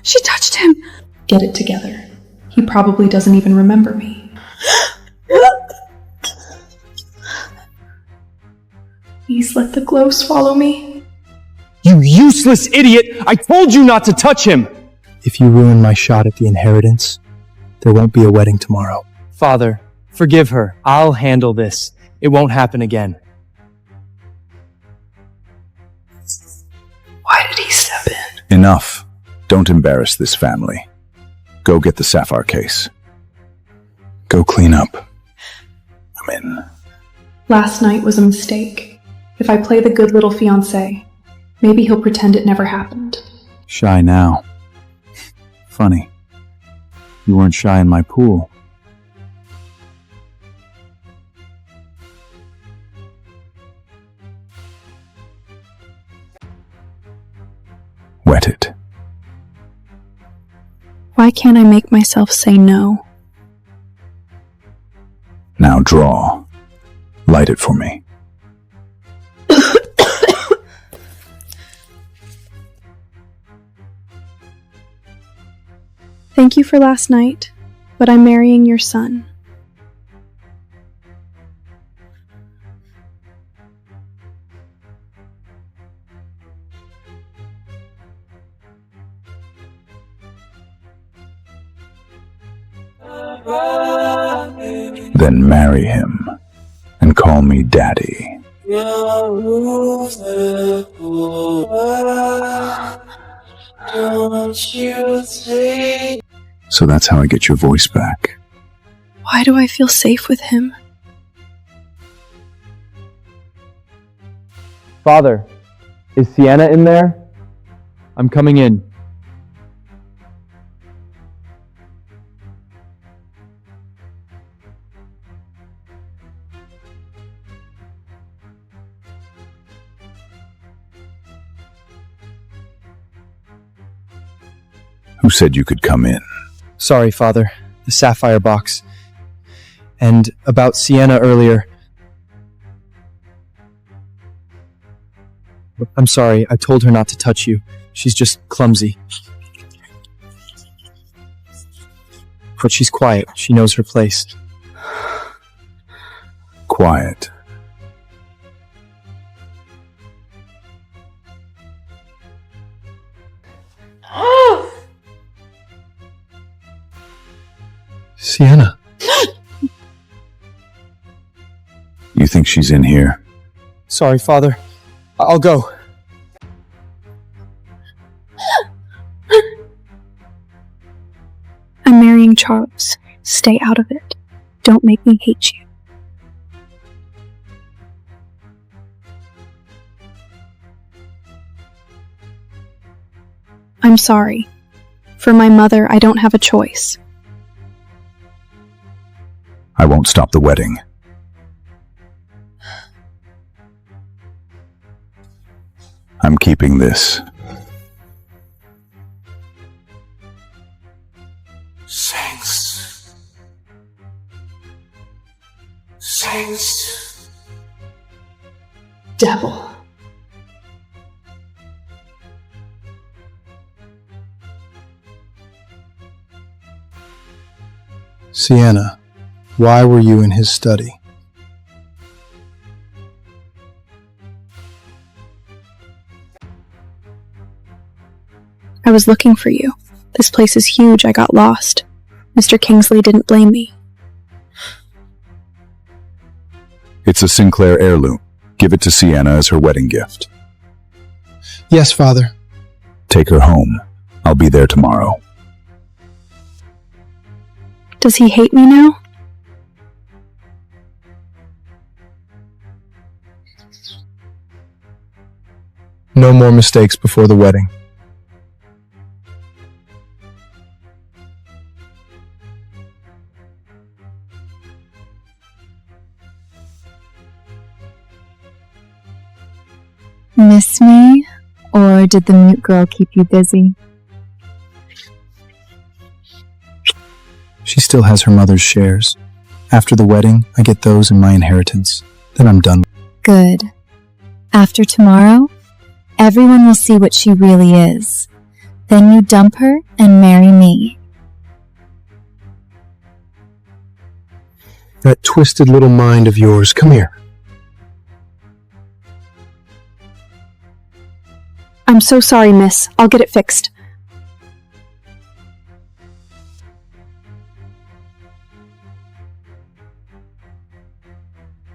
She touched him! Get it together. He probably doesn't even remember me. Please let the glow swallow me. You useless idiot! I told you not to touch him! If you ruin my shot at the inheritance, there won't be a wedding tomorrow. Father, forgive her. I'll handle this. It won't happen again. Why did he step in? Enough. Don't embarrass this family. Go get the sapphire case. Go clean up. I'm in. Last night was a mistake. If I play the good little fiancé, maybe he'll pretend it never happened. Shy now. Funny. You weren't shy in my pool. Wet it. Why can't I make myself say no? Now draw. Light it for me. Thank you for last night, but I'm marrying your son. Then marry him and call me Daddy. So that's how I get your voice back. Why do I feel safe with him? Father, is Sienna in there? I'm coming in. Who said you could come in? Sorry, Father. The sapphire box. And about Sienna earlier. I'm sorry, I told her not to touch you. She's just clumsy. But she's quiet. She knows her place. Quiet. Sienna. You think she's in here? Sorry, Father. I'll go. I'm marrying Charles. Stay out of it. Don't make me hate you. I'm sorry. For my mother, I don't have a choice. I won't stop the wedding. I'm keeping this. Thanks. Thanks. Devil. Sienna, why were you in his study? I was looking for you. This place is huge. I got lost. Mr. Kingsley didn't blame me. It's a Sinclair heirloom. Give it to Sienna as her wedding gift. Yes, Father. Take her home. I'll be there tomorrow. Does he hate me now? No more mistakes before the wedding. Miss me? Or did the mute girl keep you busy? She still has her mother's shares. After the wedding, I get those in my inheritance. Then I'm done. Good. After tomorrow, everyone will see what she really is. Then you dump her and marry me. That twisted little mind of yours, come here. I'm so sorry, miss. I'll get it fixed.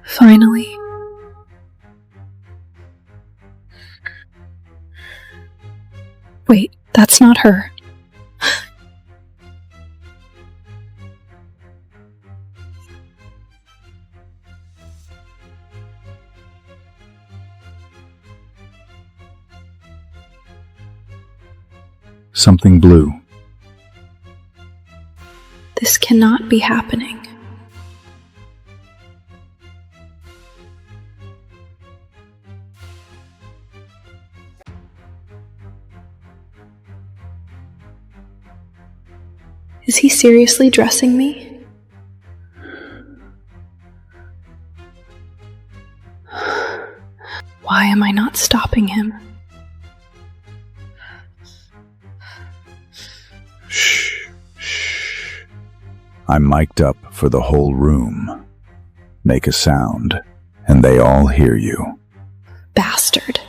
Finally. Wait, that's not her. Something blue. This cannot be happening. Is he seriously dressing me? Why am I not stopping him? Shh, shh. I'm mic'd up for the whole room. Make a sound, and they all hear you. Bastard.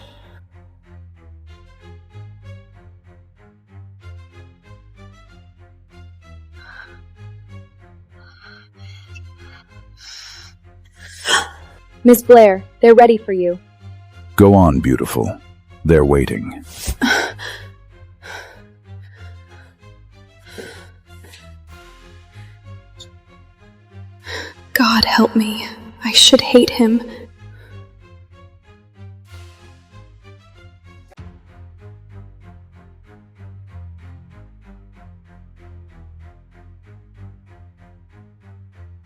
Miss Blair, they're ready for you. Go on, beautiful. They're waiting. God help me. I should hate him.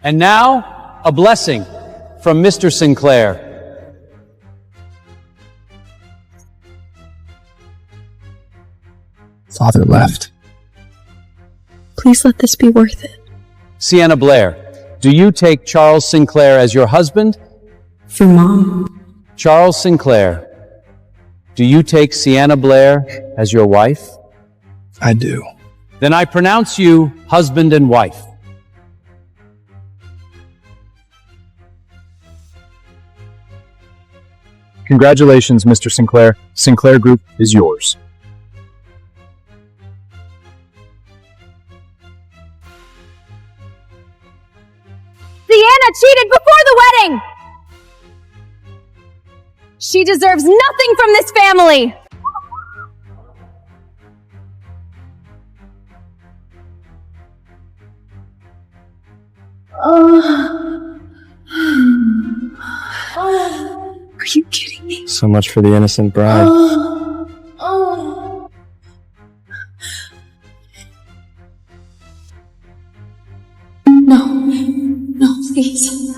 And now, a blessing from Mr. Sinclair. Father left. Please let this be worth it. Sienna Blair, do you take Charles Sinclair as your husband? For Mom. Charles Sinclair, do you take Sienna Blair as your wife? I do. Then I pronounce you husband and wife. Congratulations, Mr. Sinclair. Sinclair Group is yours. Sienna cheated before the wedding! She deserves nothing from this family! Are you kidding me? So much for the innocent bride. No, please.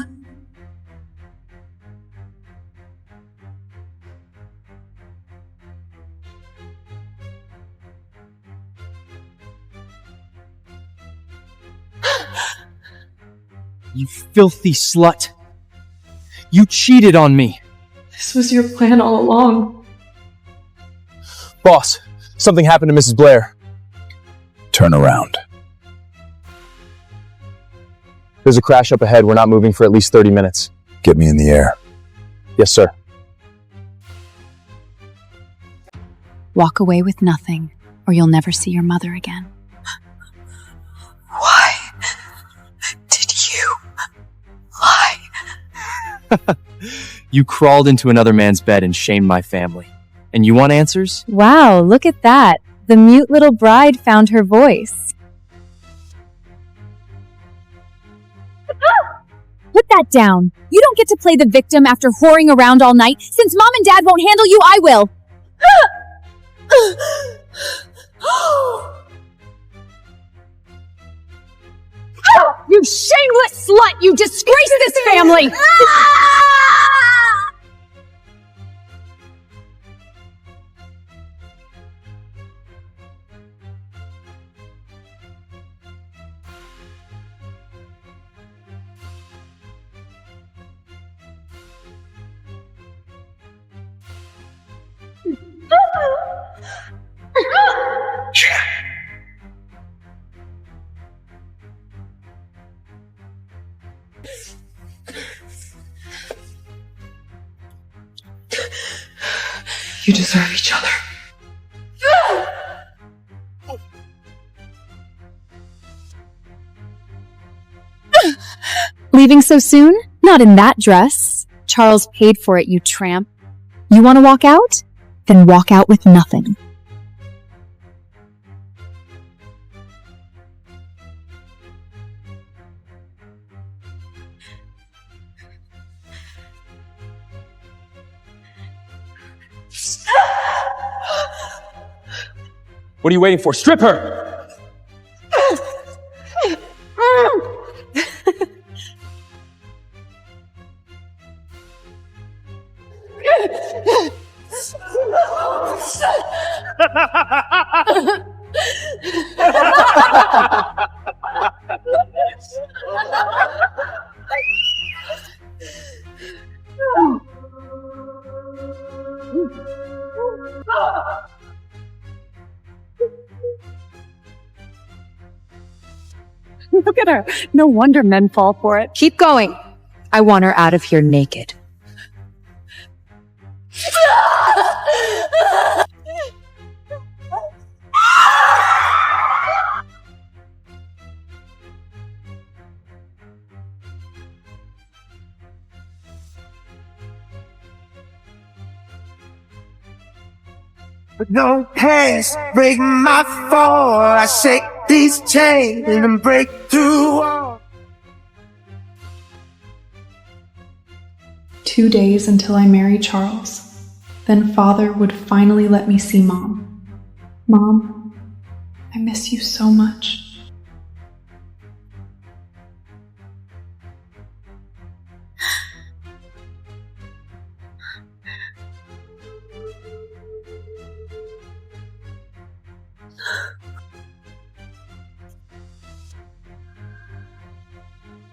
You filthy slut. You cheated on me. This was your plan all along. Boss, something happened to Mrs. Blair. Turn around. There's a crash up ahead. We're not moving for at least 30 minutes. Get me in the air. Yes, sir. Walk away with nothing, or you'll never see your mother again. Why did you lie? You crawled into another man's bed and shamed my family. And you want answers? Wow, look at that. The mute little bride found her voice. Put that down. You don't get to play the victim after whoring around all night. Since Mom and Dad won't handle you, I will. You shameless slut! You disgrace this family! You deserve each other. Leaving so soon? Not in that dress. Charles paid for it, you tramp. You want to walk out? Then walk out with nothing. What are you waiting for? Strip her! Look at her. No wonder men fall for it. Keep going. I want her out of here naked. But no hands break my fall. I shake these chains and break through all. 2 days until I marry Charles. Then Father would finally let me see Mom. Mom, I miss you so much.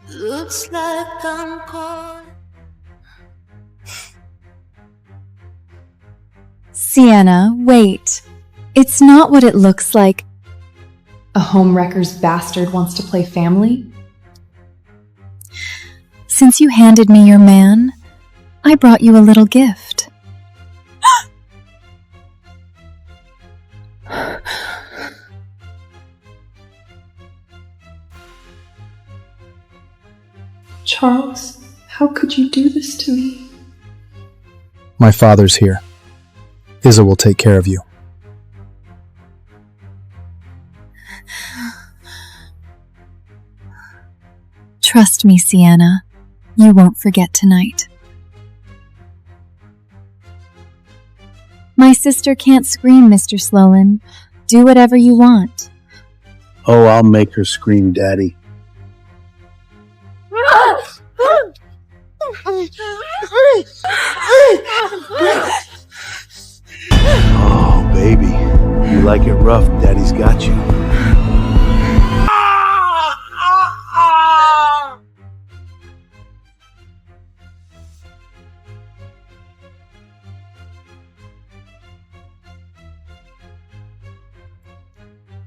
Looks like I'm caught. Sienna, wait. It's not what it looks like. A homewrecker's bastard wants to play family? Since you handed me your man, I brought you a little gift. Charles, how could you do this to me? My father's here. Isa will take care of you. Trust me, Sienna. You won't forget tonight. My sister can't scream, Mr. Sloan. Do whatever you want. Oh, I'll make her scream, Daddy. Oh, baby. You like it rough, Daddy's got you.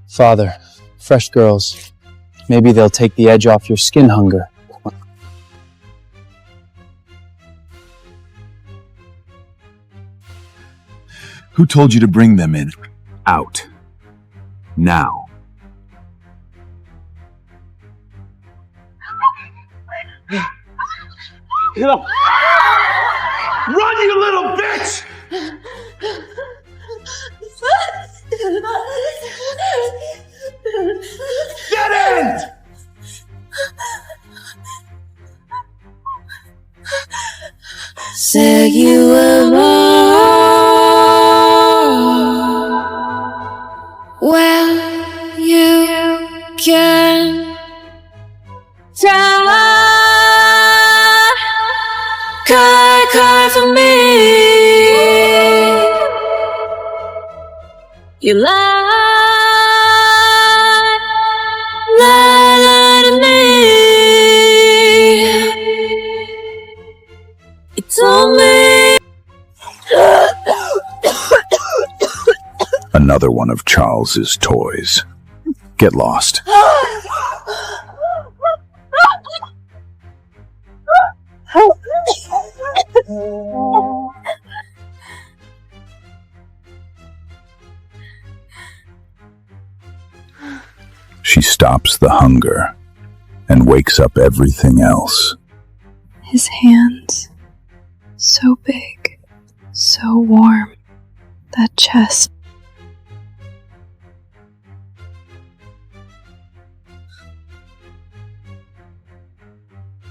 Father, fresh girls. Maybe they'll take the edge off your skin hunger. Who told you to bring them in? Out. Now. Run, you little bitch! Get in! Say you alone. Well, you can try. Cry for me. You lie to me. You told me. Another one of Charles's toys. Get lost. stops the hunger and wakes up everything else. His hands, so big, so warm. That chest.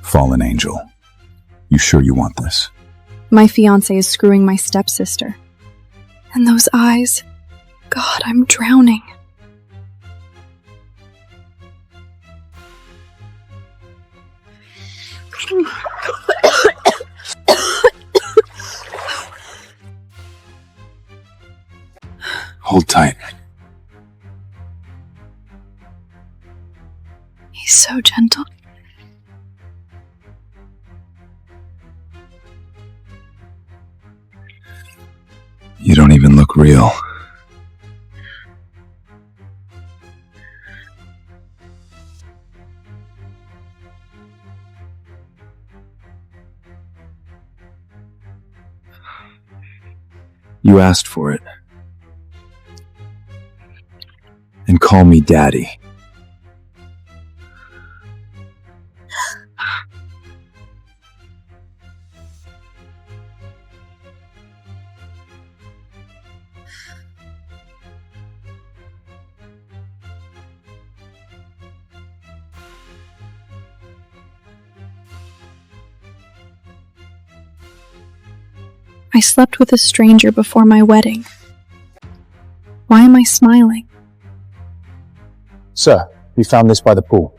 Fallen angel, you sure you want this? My fiancé is screwing my stepsister. And those eyes. God, I'm drowning. Hold tight. He's so gentle. You don't even look real. You asked for it. And call me Daddy. I slept with a stranger before my wedding. Why am I smiling? Sir, we found this by the pool.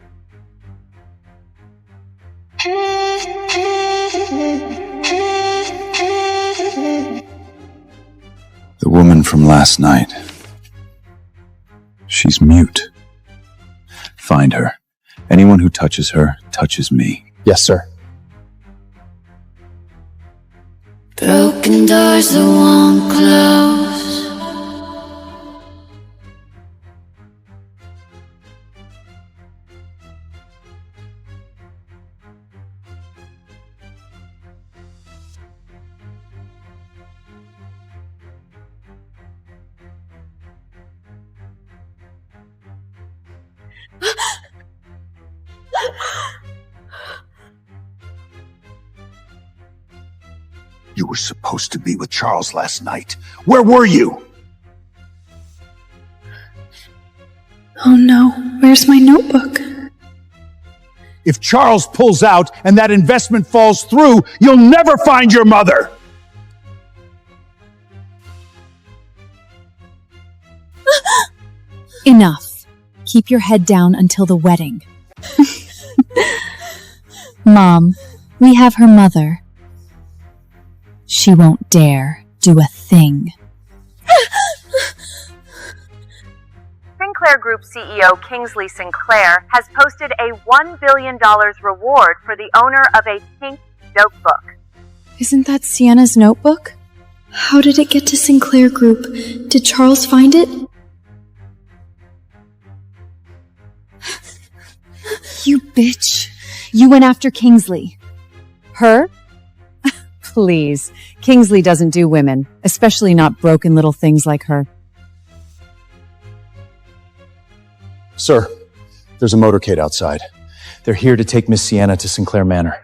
The woman from last night. She's mute. Find her. Anyone who touches her touches me. Yes, sir. Broken doors that won't close. You were supposed to be with Charles last night. Where were you? Oh no, where's my notebook? If Charles pulls out and that investment falls through, you'll never find your mother. Enough. Keep your head down until the wedding. Mom, we have her mother. She won't dare do a thing. Sinclair Group CEO Kingsley Sinclair has posted a $1 billion reward for the owner of a pink notebook. Isn't that Sienna's notebook? How did it get to Sinclair Group? Did Charles find it? You bitch. You went after Kingsley. Her? Please. Kingsley doesn't do women, especially not broken little things like her. Sir, there's a motorcade outside. They're here to take Miss Sienna to Sinclair Manor.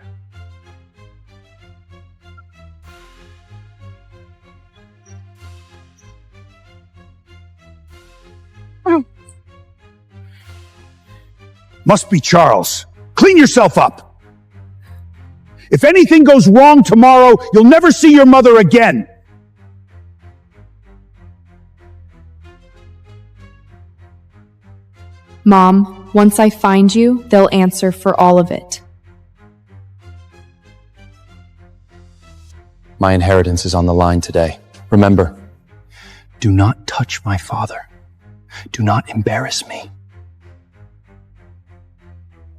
Must be Charles. Clean yourself up. If anything goes wrong tomorrow, you'll never see your mother again. Mom, once I find you, they'll answer for all of it. My inheritance is on the line today. Remember, do not touch my father. Do not embarrass me.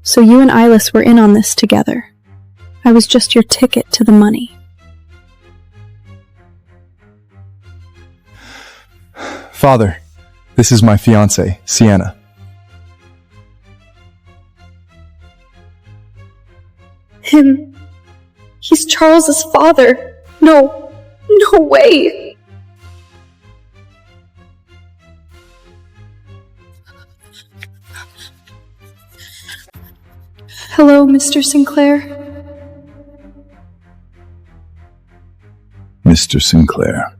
So you and Eyeless were in on this together. I was just your ticket to the money. Father, this is my fiancée, Sienna. Him. He's Charles's father. No way. Hello, Mr. Sinclair. Mr. Sinclair.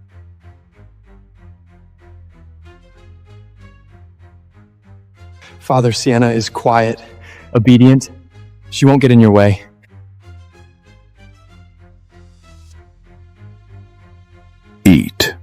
Father, Sienna is quiet, obedient. She won't get in your way. Eat.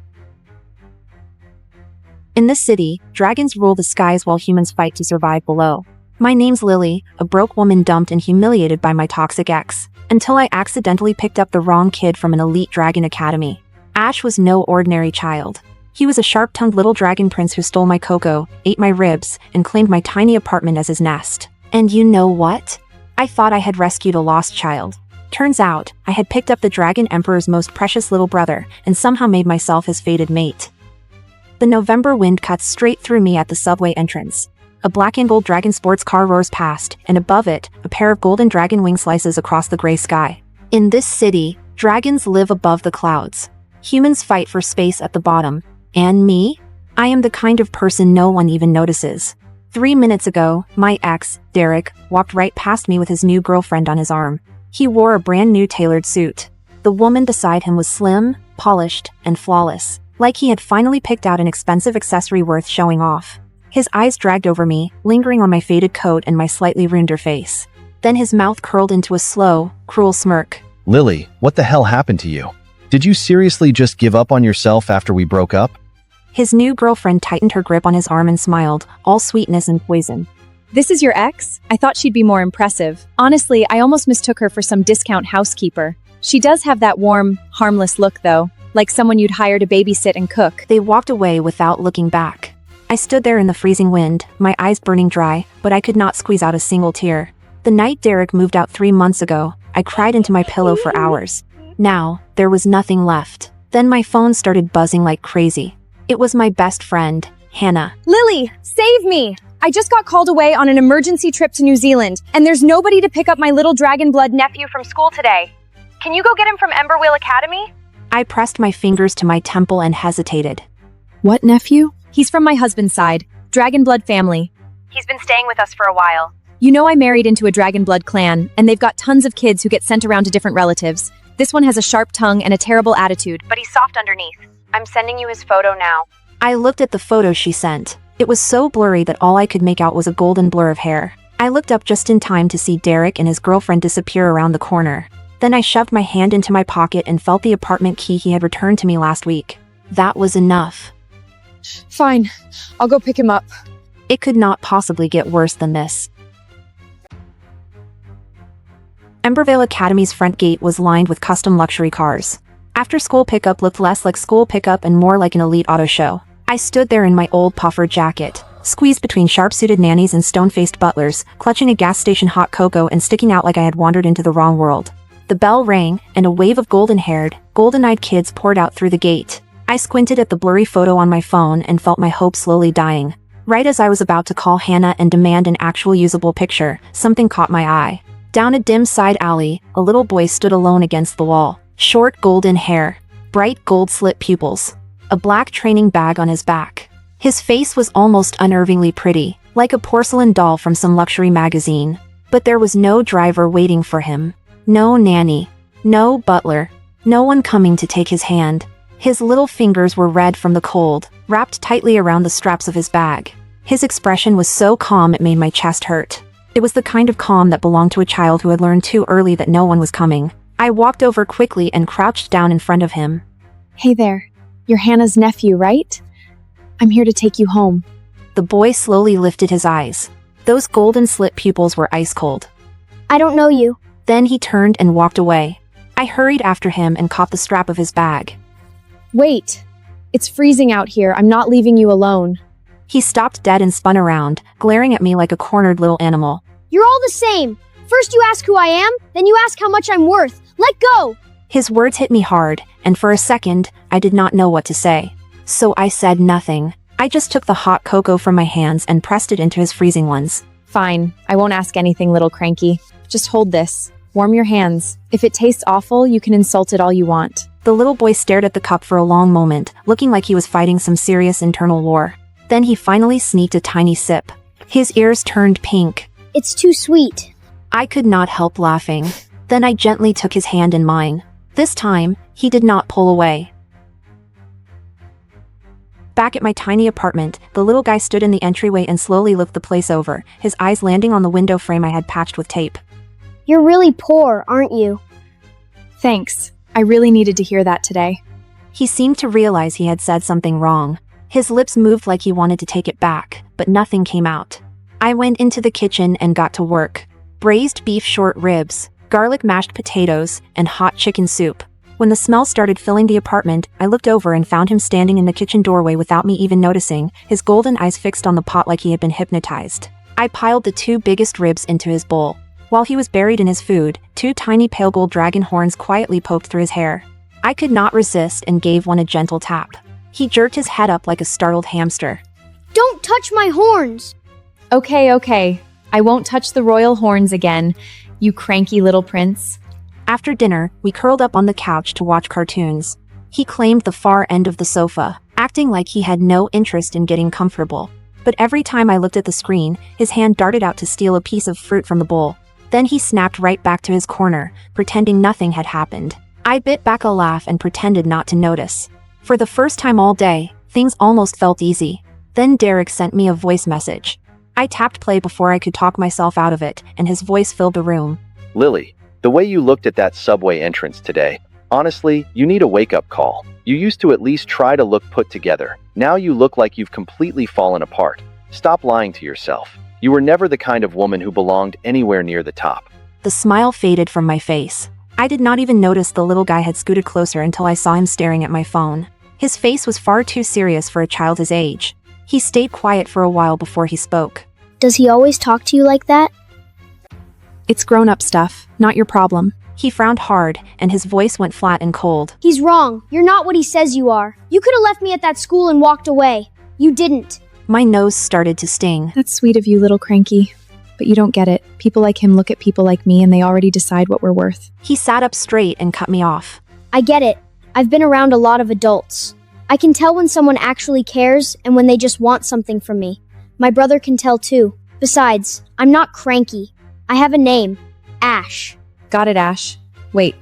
In this city, dragons rule the skies while humans fight to survive below. My name's Lily, a broke woman dumped and humiliated by my toxic ex, until I accidentally picked up the wrong kid from an elite dragon academy. Ash was no ordinary child. He was a sharp-tongued little dragon prince who stole my cocoa, ate my ribs, and claimed my tiny apartment as his nest. And you know what? I thought I had rescued a lost child. Turns out, I had picked up the Dragon Emperor's most precious little brother, and somehow made myself his fated mate. The November wind cuts straight through me at the subway entrance. A black and gold dragon sports car roars past, and above it, a pair of golden dragon wing slices across the gray sky. In this city, dragons live above the clouds. Humans fight for space at the bottom. And me? I am the kind of person no one even notices. 3 minutes ago, my ex, Derek, walked right past me with his new girlfriend on his arm. He wore a brand new tailored suit. The woman beside him was slim, polished, and flawless, like he had finally picked out an expensive accessory worth showing off. His eyes dragged over me, lingering on my faded coat and my slightly ruined face. Then his mouth curled into a slow, cruel smirk. Lily, what the hell happened to you? Did you seriously just give up on yourself after we broke up? His new girlfriend tightened her grip on his arm and smiled, all sweetness and poison. This is your ex? I thought she'd be more impressive. Honestly, I almost mistook her for some discount housekeeper. She does have that warm, harmless look, though, like someone you'd hire to babysit and cook. They walked away without looking back. I stood there in the freezing wind, my eyes burning dry, but I could not squeeze out a single tear. The night Derek moved out 3 months ago, I cried into my pillow for hours. Now, there was nothing left. Then my phone started buzzing like crazy. It was my best friend, Hannah. Lily, save me! I just got called away on an emergency trip to New Zealand, and there's nobody to pick up my little dragon blood nephew from school today. Can you go get him from Emberwheel Academy? I pressed my fingers to my temple and hesitated. What nephew? He's from my husband's side, dragon blood family. He's been staying with us for a while. You know I married into a dragon blood clan, and they've got tons of kids who get sent around to different relatives. This one has a sharp tongue and a terrible attitude. But he's soft underneath. I'm sending you his photo now. I looked at the photo she sent. It was so blurry that all I could make out was a golden blur of hair. I looked up just in time to see Derek and his girlfriend disappear around the corner. Then I shoved my hand into my pocket and felt the apartment key he had returned to me last week. That was enough. Fine, I'll go pick him up. It could not possibly get worse than this. Embervale Academy's front gate was lined with custom luxury cars. After-school pickup looked less like school pickup and more like an elite auto show. I stood there in my old puffer jacket, squeezed between sharp-suited nannies and stone-faced butlers, clutching a gas station hot cocoa and sticking out like I had wandered into the wrong world. The bell rang, and a wave of golden-haired, golden-eyed kids poured out through the gate. I squinted at the blurry photo on my phone and felt my hope slowly dying. Right as I was about to call Hannah and demand an actual usable picture, something caught my eye. Down a dim side alley, a little boy stood alone against the wall. Short golden hair, bright gold slit pupils, a black training bag on his back. His face was almost unnervingly pretty, like a porcelain doll from some luxury magazine. But there was no driver waiting for him. No nanny. No butler. No one coming to take his hand. His little fingers were red from the cold, wrapped tightly around the straps of his bag. His expression was so calm it made my chest hurt. It was the kind of calm that belonged to a child who had learned too early that no one was coming. I walked over quickly and crouched down in front of him. Hey there, you're Hannah's nephew, right? I'm here to take you home. The boy slowly lifted his eyes. Those golden slit pupils were ice cold. I don't know you. Then he turned and walked away. I hurried after him and caught the strap of his bag. Wait, it's freezing out here. I'm not leaving you alone. He stopped dead and spun around, glaring at me like a cornered little animal. You're all the same. First you ask who I am, then you ask how much I'm worth. Let go! His words hit me hard, and for a second, I did not know what to say. So I said nothing. I just took the hot cocoa from my hands and pressed it into his freezing ones. Fine, I won't ask anything, little cranky. Just hold this. Warm your hands. If it tastes awful, you can insult it all you want. The little boy stared at the cup for a long moment, looking like he was fighting some serious internal war. Then he finally sneaked a tiny sip. His ears turned pink. It's too sweet. I could not help laughing. Then I gently took his hand in mine. This time, he did not pull away. Back at my tiny apartment, the little guy stood in the entryway and slowly looked the place over, his eyes landing on the window frame I had patched with tape. You're really poor, aren't you? Thanks. I really needed to hear that today. He seemed to realize he had said something wrong. His lips moved like he wanted to take it back, but nothing came out. I went into the kitchen and got to work. Braised beef short ribs, garlic mashed potatoes, and hot chicken soup. When the smell started filling the apartment, I looked over and found him standing in the kitchen doorway without me even noticing, his golden eyes fixed on the pot like he had been hypnotized. I piled the 2 biggest ribs into his bowl. While he was buried in his food, 2 tiny pale gold dragon horns quietly poked through his hair. I could not resist and gave one a gentle tap. He jerked his head up like a startled hamster. Don't touch my horns! Okay. I won't touch the royal horns again, you cranky little prince. After dinner, we curled up on the couch to watch cartoons. He claimed the far end of the sofa, acting like he had no interest in getting comfortable. But every time I looked at the screen, his hand darted out to steal a piece of fruit from the bowl. Then he snapped right back to his corner, pretending nothing had happened. I bit back a laugh and pretended not to notice. For the first time all day, things almost felt easy. Then Derek sent me a voice message. I tapped play before I could talk myself out of it, and his voice filled the room. Lily, the way you looked at that subway entrance today, honestly, you need a wake-up call. You used to at least try to look put together. Now you look like you've completely fallen apart. Stop lying to yourself. You were never the kind of woman who belonged anywhere near the top. The smile faded from my face. I did not even notice the little guy had scooted closer until I saw him staring at my phone. His face was far too serious for a child his age. He stayed quiet for a while before he spoke. Does he always talk to you like that? It's grown-up stuff, not your problem. He frowned hard, and his voice went flat and cold. He's wrong. You're not what he says you are. You could have left me at that school and walked away. You didn't. My nose started to sting. That's sweet of you, little cranky. But you don't get it. People like him look at people like me and they already decide what we're worth. He sat up straight and cut me off. I get it. I've been around a lot of adults. I can tell when someone actually cares and when they just want something from me. My brother can tell too. Besides, I'm not cranky. I have a name. Ash. Got it, Ash. Wait,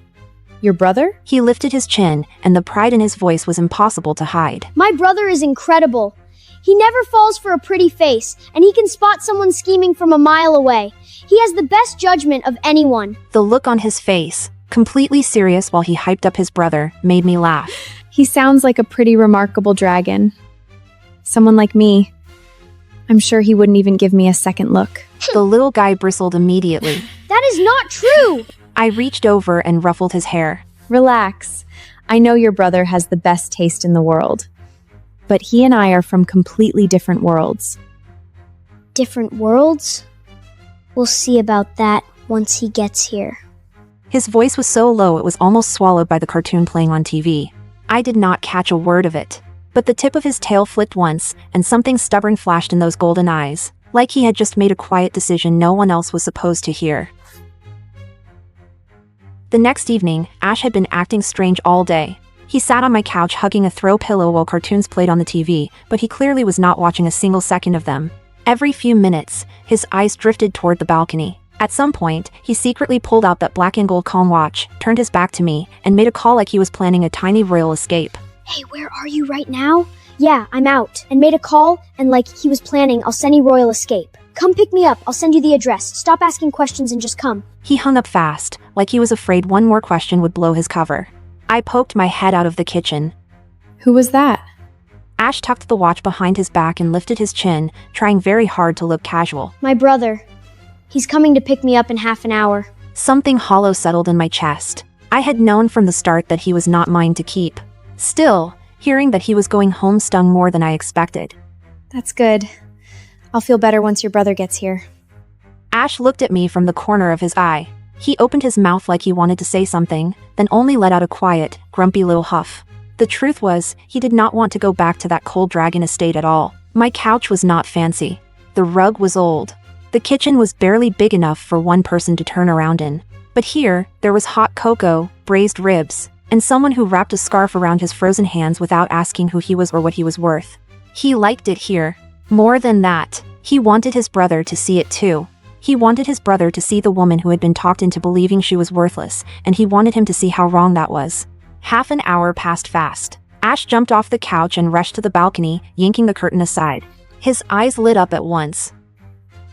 your brother? He lifted his chin, and the pride in his voice was impossible to hide. My brother is incredible. He never falls for a pretty face, and he can spot someone scheming from a mile away. He has the best judgment of anyone. The look on his face, completely serious while he hyped up his brother, made me laugh. He sounds like a pretty remarkable dragon. Someone like me. I'm sure he wouldn't even give me a second look. The little guy bristled immediately. That is not true! I reached over and ruffled his hair. Relax. I know your brother has the best taste in the world. But he and I are from completely different worlds. Different worlds? We'll see about that once he gets here. His voice was so low it was almost swallowed by the cartoon playing on TV. I did not catch a word of it. But the tip of his tail flicked once, and something stubborn flashed in those golden eyes, like he had just made a quiet decision no one else was supposed to hear. The next evening, Ash had been acting strange all day. He sat on my couch hugging a throw pillow while cartoons played on the TV, but he clearly was not watching a single second of them. Every few minutes, his eyes drifted toward the balcony. At some point, he secretly pulled out that black and gold calm watch, turned his back to me, and made a call like he was planning a tiny royal escape. Hey, where are you right now? Yeah, I'm out. And made a call, and like he was planning, I'll send you royal escape. Come pick me up, I'll send you the address. Stop asking questions and just come. He hung up fast, like he was afraid one more question would blow his cover. I poked my head out of the kitchen. Who was that? Ash tucked the watch behind his back and lifted his chin, trying very hard to look casual. My brother. He's coming to pick me up in half an hour. Something hollow settled in my chest. I had known from the start that he was not mine to keep. Still, hearing that he was going home stung more than I expected. That's good. I'll feel better once your brother gets here. Ash looked at me from the corner of his eye. He opened his mouth like he wanted to say something, then only let out a quiet, grumpy little huff. The truth was, he did not want to go back to that cold dragon estate at all. My couch was not fancy. The rug was old. The kitchen was barely big enough for one person to turn around in. But here, there was hot cocoa, braised ribs, and someone who wrapped a scarf around his frozen hands without asking who he was or what he was worth. He liked it here. More than that, he wanted his brother to see it too. He wanted his brother to see the woman who had been talked into believing she was worthless, and he wanted him to see how wrong that was. Half an hour passed fast. Ash jumped off the couch and rushed to the balcony, yanking the curtain aside. His eyes lit up at once.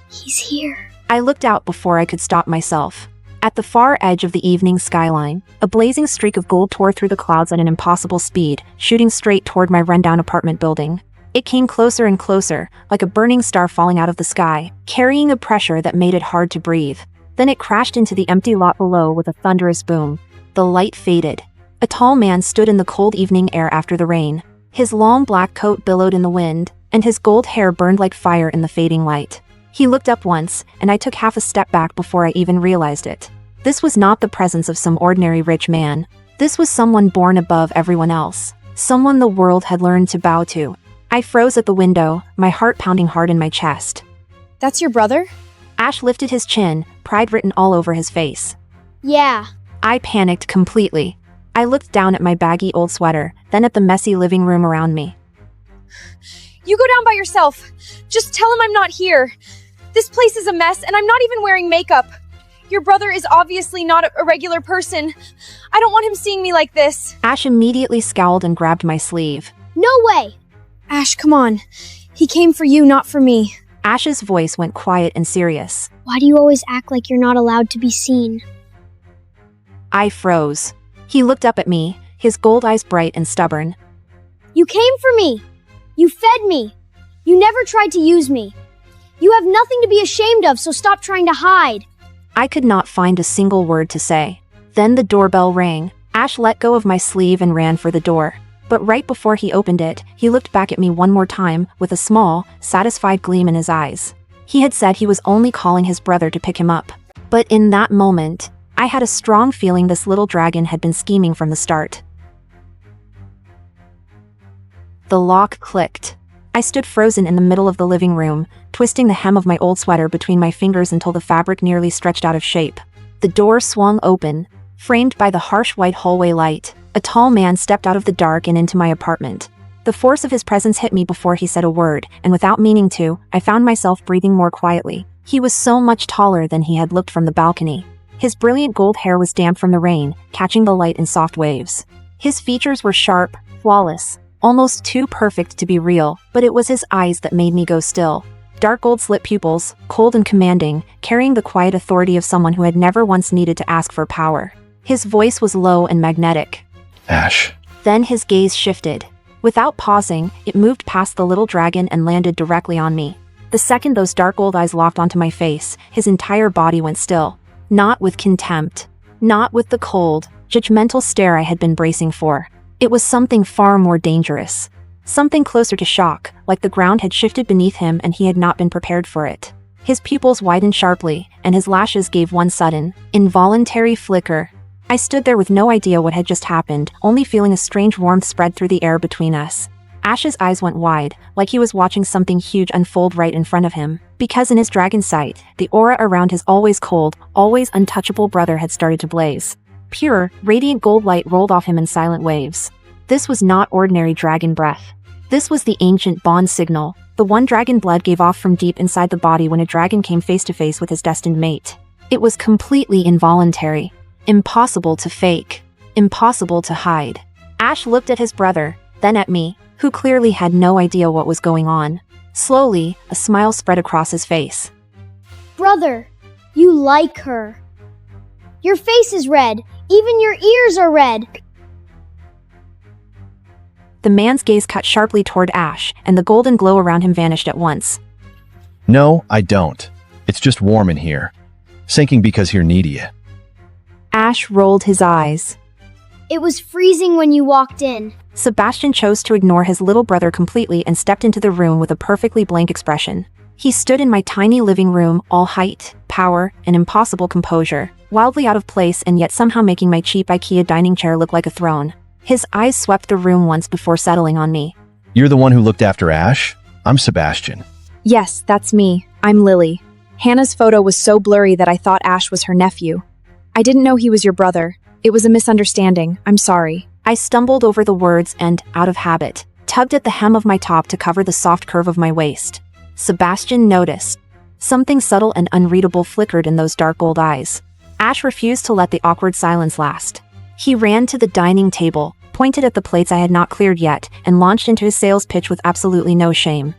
He's here. I looked out before I could stop myself. At the far edge of the evening skyline, a blazing streak of gold tore through the clouds at an impossible speed, shooting straight toward my rundown apartment building. It came closer and closer, like a burning star falling out of the sky, carrying a pressure that made it hard to breathe. Then it crashed into the empty lot below with a thunderous boom. The light faded. A tall man stood in the cold evening air after the rain. His long black coat billowed in the wind, and his gold hair burned like fire in the fading light. He looked up once, and I took half a step back before I even realized it. This was not the presence of some ordinary rich man. This was someone born above everyone else. Someone the world had learned to bow to. I froze at the window, my heart pounding hard in my chest. That's your brother? Ash lifted his chin, pride written all over his face. Yeah. I panicked completely. I looked down at my baggy old sweater, then at the messy living room around me. You go down by yourself. Just tell him I'm not here. This place is a mess, and I'm not even wearing makeup. Your brother is obviously not a regular person. I don't want him seeing me like this. Ash immediately scowled and grabbed my sleeve. No way! Ash, come on. He came for you, not for me. Ash's voice went quiet and serious. Why do you always act like you're not allowed to be seen? I froze. He looked up at me, his gold eyes bright and stubborn. You came for me. You fed me. You never tried to use me. You have nothing to be ashamed of, so stop trying to hide. I could not find a single word to say. Then the doorbell rang. Ash let go of my sleeve and ran for the door. But right before he opened it, he looked back at me one more time, with a small, satisfied gleam in his eyes. He had said he was only calling his brother to pick him up. But in that moment, I had a strong feeling this little dragon had been scheming from the start. The lock clicked. I stood frozen in the middle of the living room, twisting the hem of my old sweater between my fingers until the fabric nearly stretched out of shape. The door swung open. Framed by the harsh white hallway light, a tall man stepped out of the dark and into my apartment. The force of his presence hit me before he said a word, and without meaning to, I found myself breathing more quietly. He was so much taller than he had looked from the balcony. His brilliant gold hair was damp from the rain, catching the light in soft waves. His features were sharp, flawless, almost too perfect to be real, but it was his eyes that made me go still. Dark gold slit pupils, cold and commanding, carrying the quiet authority of someone who had never once needed to ask for power. His voice was low and magnetic. Ash. Then his gaze shifted. Without pausing, it moved past the little dragon and landed directly on me. The second those dark gold eyes locked onto my face, his entire body went still. Not with contempt. Not with the cold, judgmental stare I had been bracing for. It was something far more dangerous. Something closer to shock, like the ground had shifted beneath him and he had not been prepared for it. His pupils widened sharply, and his lashes gave one sudden, involuntary flicker. I stood there with no idea what had just happened, only feeling a strange warmth spread through the air between us. Ash's eyes went wide, like he was watching something huge unfold right in front of him, because in his dragon sight, the aura around his always cold, always untouchable brother had started to blaze. Pure, radiant gold light rolled off him in silent waves. This was not ordinary dragon breath. This was the ancient bond signal, the one dragon blood gave off from deep inside the body when a dragon came face to face with his destined mate. It was completely involuntary. Impossible to fake. Impossible to hide. Ash looked at his brother, then at me, who clearly had no idea what was going on. Slowly, a smile spread across his face. Brother, you like her. Your face is red. Even your ears are red. The man's gaze cut sharply toward Ash, and the golden glow around him vanished at once. No, I don't. It's just warm in here. Sinking because you're needy. Ash rolled his eyes. It was freezing when you walked in. Sebastian chose to ignore his little brother completely and stepped into the room with a perfectly blank expression. He stood in my tiny living room, all height, power, and impossible composure, wildly out of place and yet somehow making my cheap IKEA dining chair look like a throne. His eyes swept the room once before settling on me. You're the one who looked after Ash? I'm Sebastian. Yes, that's me. I'm Lily. Hannah's photo was so blurry that I thought Ash was her nephew. I didn't know he was your brother. It was a misunderstanding. I'm sorry. I stumbled over the words and, out of habit, tugged at the hem of my top to cover the soft curve of my waist. Sebastian noticed. Something subtle and unreadable flickered in those dark gold eyes. Ash refused to let the awkward silence last. He ran to the dining table, pointed at the plates I had not cleared yet, and launched into his sales pitch with absolutely no shame.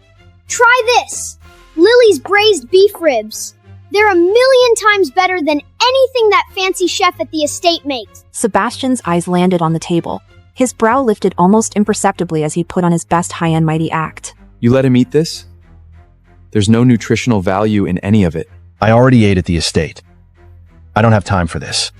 Try this! Lily's braised beef ribs. They're 1,000,000 times better than anything that fancy chef at the estate makes. Sebastian's eyes landed on the table. His brow lifted almost imperceptibly as he put on his best high-end mighty act. You let him eat this? There's no nutritional value in any of it. I already ate at the estate. I don't have time for this.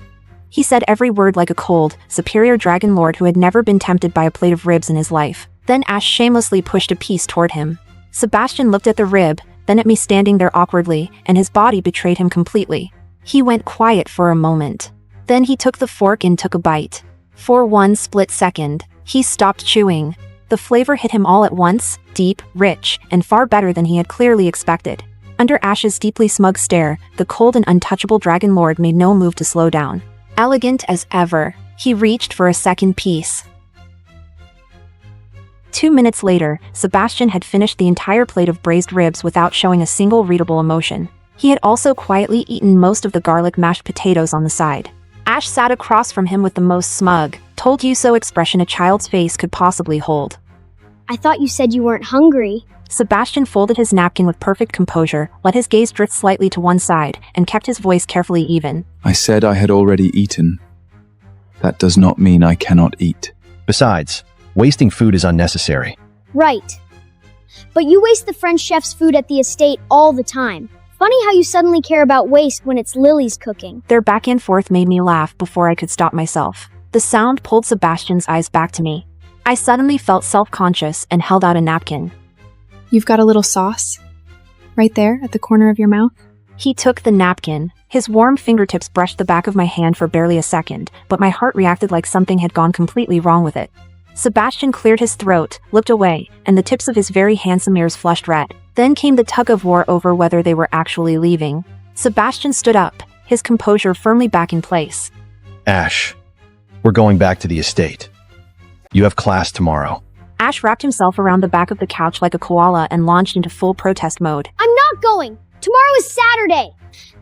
He said every word like a cold, superior dragon lord who had never been tempted by a plate of ribs in his life. Then Ash shamelessly pushed a piece toward him. Sebastian looked at the rib, then at me standing there awkwardly, and his body betrayed him completely. He went quiet for a moment. Then he took the fork and took a bite. For one split second, he stopped chewing. The flavor hit him all at once, deep, rich, and far better than he had clearly expected. Under Ash's deeply smug stare, the cold and untouchable dragon lord made no move to slow down. Elegant as ever, he reached for a second piece. 2 minutes later, Sebastian had finished the entire plate of braised ribs without showing a single readable emotion. He had also quietly eaten most of the garlic mashed potatoes on the side. Ash sat across from him with the most smug, told-you-so expression a child's face could possibly hold. I thought you said you weren't hungry. Sebastian folded his napkin with perfect composure, let his gaze drift slightly to one side, and kept his voice carefully even. I said I had already eaten. That does not mean I cannot eat. Besides, wasting food is unnecessary. Right. But you waste the French chef's food at the estate all the time. Funny how you suddenly care about waste when it's Lily's cooking. Their back and forth made me laugh before I could stop myself. The sound pulled Sebastian's eyes back to me. I suddenly felt self-conscious and held out a napkin. You've got a little sauce? Right there, at the corner of your mouth? He took the napkin. His warm fingertips brushed the back of my hand for barely a second, but my heart reacted like something had gone completely wrong with it. Sebastian cleared his throat, looked away, and the tips of his very handsome ears flushed red. Then came the tug-of-war over whether they were actually leaving. Sebastian stood up, his composure firmly back in place. Ash, we're going back to the estate. You have class tomorrow. Ash wrapped himself around the back of the couch like a koala and launched into full protest mode. I'm not going! Tomorrow is Saturday!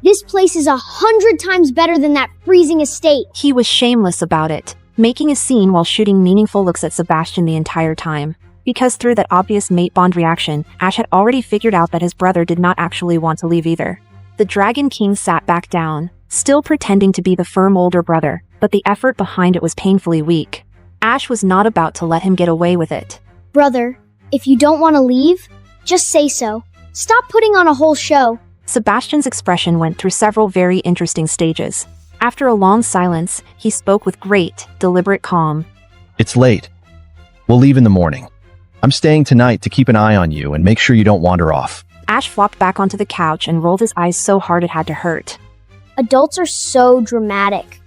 This place is 100 times better than that freezing estate. He was shameless about it, making a scene while shooting meaningful looks at Sebastian the entire time. Because through that obvious mate bond reaction, Ash had already figured out that his brother did not actually want to leave either. The Dragon King sat back down, still pretending to be the firm older brother, but the effort behind it was painfully weak. Ash was not about to let him get away with it. Brother, if you don't want to leave, just say so. Stop putting on a whole show. Sebastian's expression went through several very interesting stages. After a long silence, he spoke with great, deliberate calm. It's late. We'll leave in the morning. I'm staying tonight to keep an eye on you and make sure you don't wander off. Ash flopped back onto the couch and rolled his eyes so hard it had to hurt. Adults are so dramatic.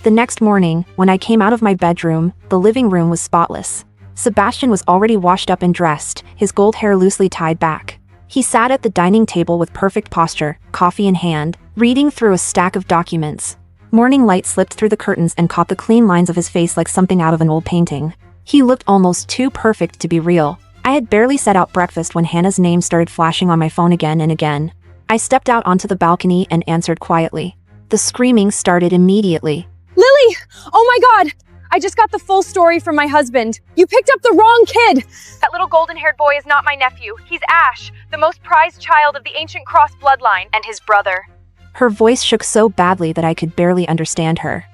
The next morning, when I came out of my bedroom, the living room was spotless. Sebastian was already washed up and dressed, his gold hair loosely tied back. He sat at the dining table with perfect posture, coffee in hand, reading through a stack of documents. Morning light slipped through the curtains and caught the clean lines of his face like something out of an old painting. He looked almost too perfect to be real. I had barely set out breakfast when Hannah's name started flashing on my phone again and again. I stepped out onto the balcony and answered quietly. The screaming started immediately. Lily! Oh my god! I just got the full story from my husband. You picked up the wrong kid! That little golden-haired boy is not my nephew. He's Ash, the most prized child of the ancient Cross bloodline, and his brother. Her voice shook so badly that I could barely understand her.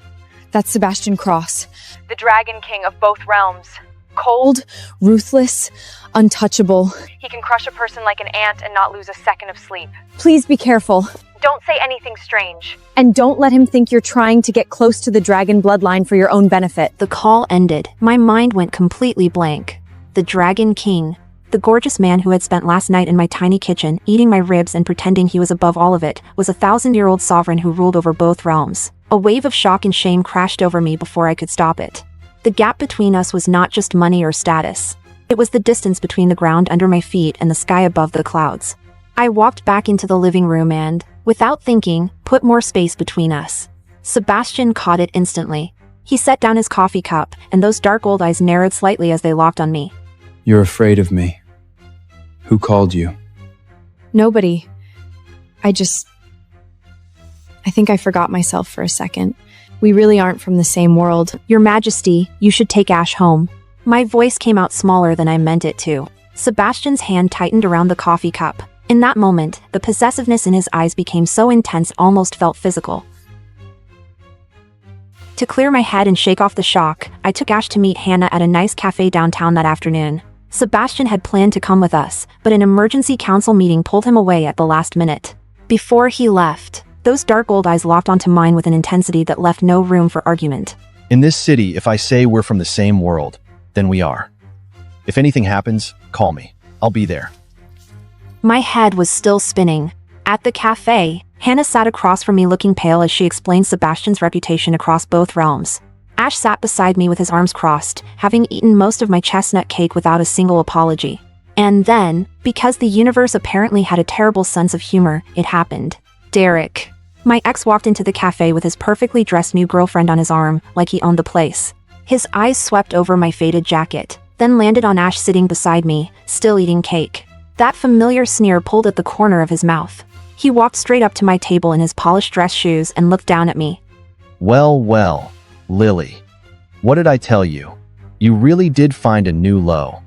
That's Sebastian Cross. The Dragon King of both realms. Cold, ruthless, untouchable. He can crush a person like an ant and not lose a second of sleep. Please be careful. Don't say anything strange. And don't let him think you're trying to get close to the dragon bloodline for your own benefit. The call ended. My mind went completely blank. The Dragon King. The gorgeous man who had spent last night in my tiny kitchen, eating my ribs and pretending he was above all of it, was a 1,000-year-old sovereign who ruled over both realms. A wave of shock and shame crashed over me before I could stop it. The gap between us was not just money or status. It was the distance between the ground under my feet and the sky above the clouds. I walked back into the living room and, without thinking, put more space between us. Sebastian caught it instantly. He set down his coffee cup, and those dark old eyes narrowed slightly as they locked on me. You're afraid of me. Who called you? Nobody. I think I forgot myself for a second. We really aren't from the same world. Your Majesty, you should take Ash home. My voice came out smaller than I meant it to. Sebastian's hand tightened around the coffee cup. In that moment, the possessiveness in his eyes became so intense almost felt physical. To clear my head and shake off the shock, I took Ash to meet Hannah at a nice cafe downtown that afternoon. Sebastian had planned to come with us, but an emergency council meeting pulled him away at the last minute. Before he left, those dark old eyes locked onto mine with an intensity that left no room for argument. In this city, if I say we're from the same world, then we are. If anything happens, call me. I'll be there. My head was still spinning. At the cafe, Hannah sat across from me looking pale as she explained Sebastian's reputation across both realms. Ash sat beside me with his arms crossed, having eaten most of my chestnut cake without a single apology. And then, because the universe apparently had a terrible sense of humor, it happened. Derek. My ex walked into the cafe with his perfectly dressed new girlfriend on his arm, like he owned the place. His eyes swept over my faded jacket, then landed on Ash sitting beside me, still eating cake. That familiar sneer pulled at the corner of his mouth. He walked straight up to my table in his polished dress shoes and looked down at me. Well, Lily. What did I tell you? You really did find a new low.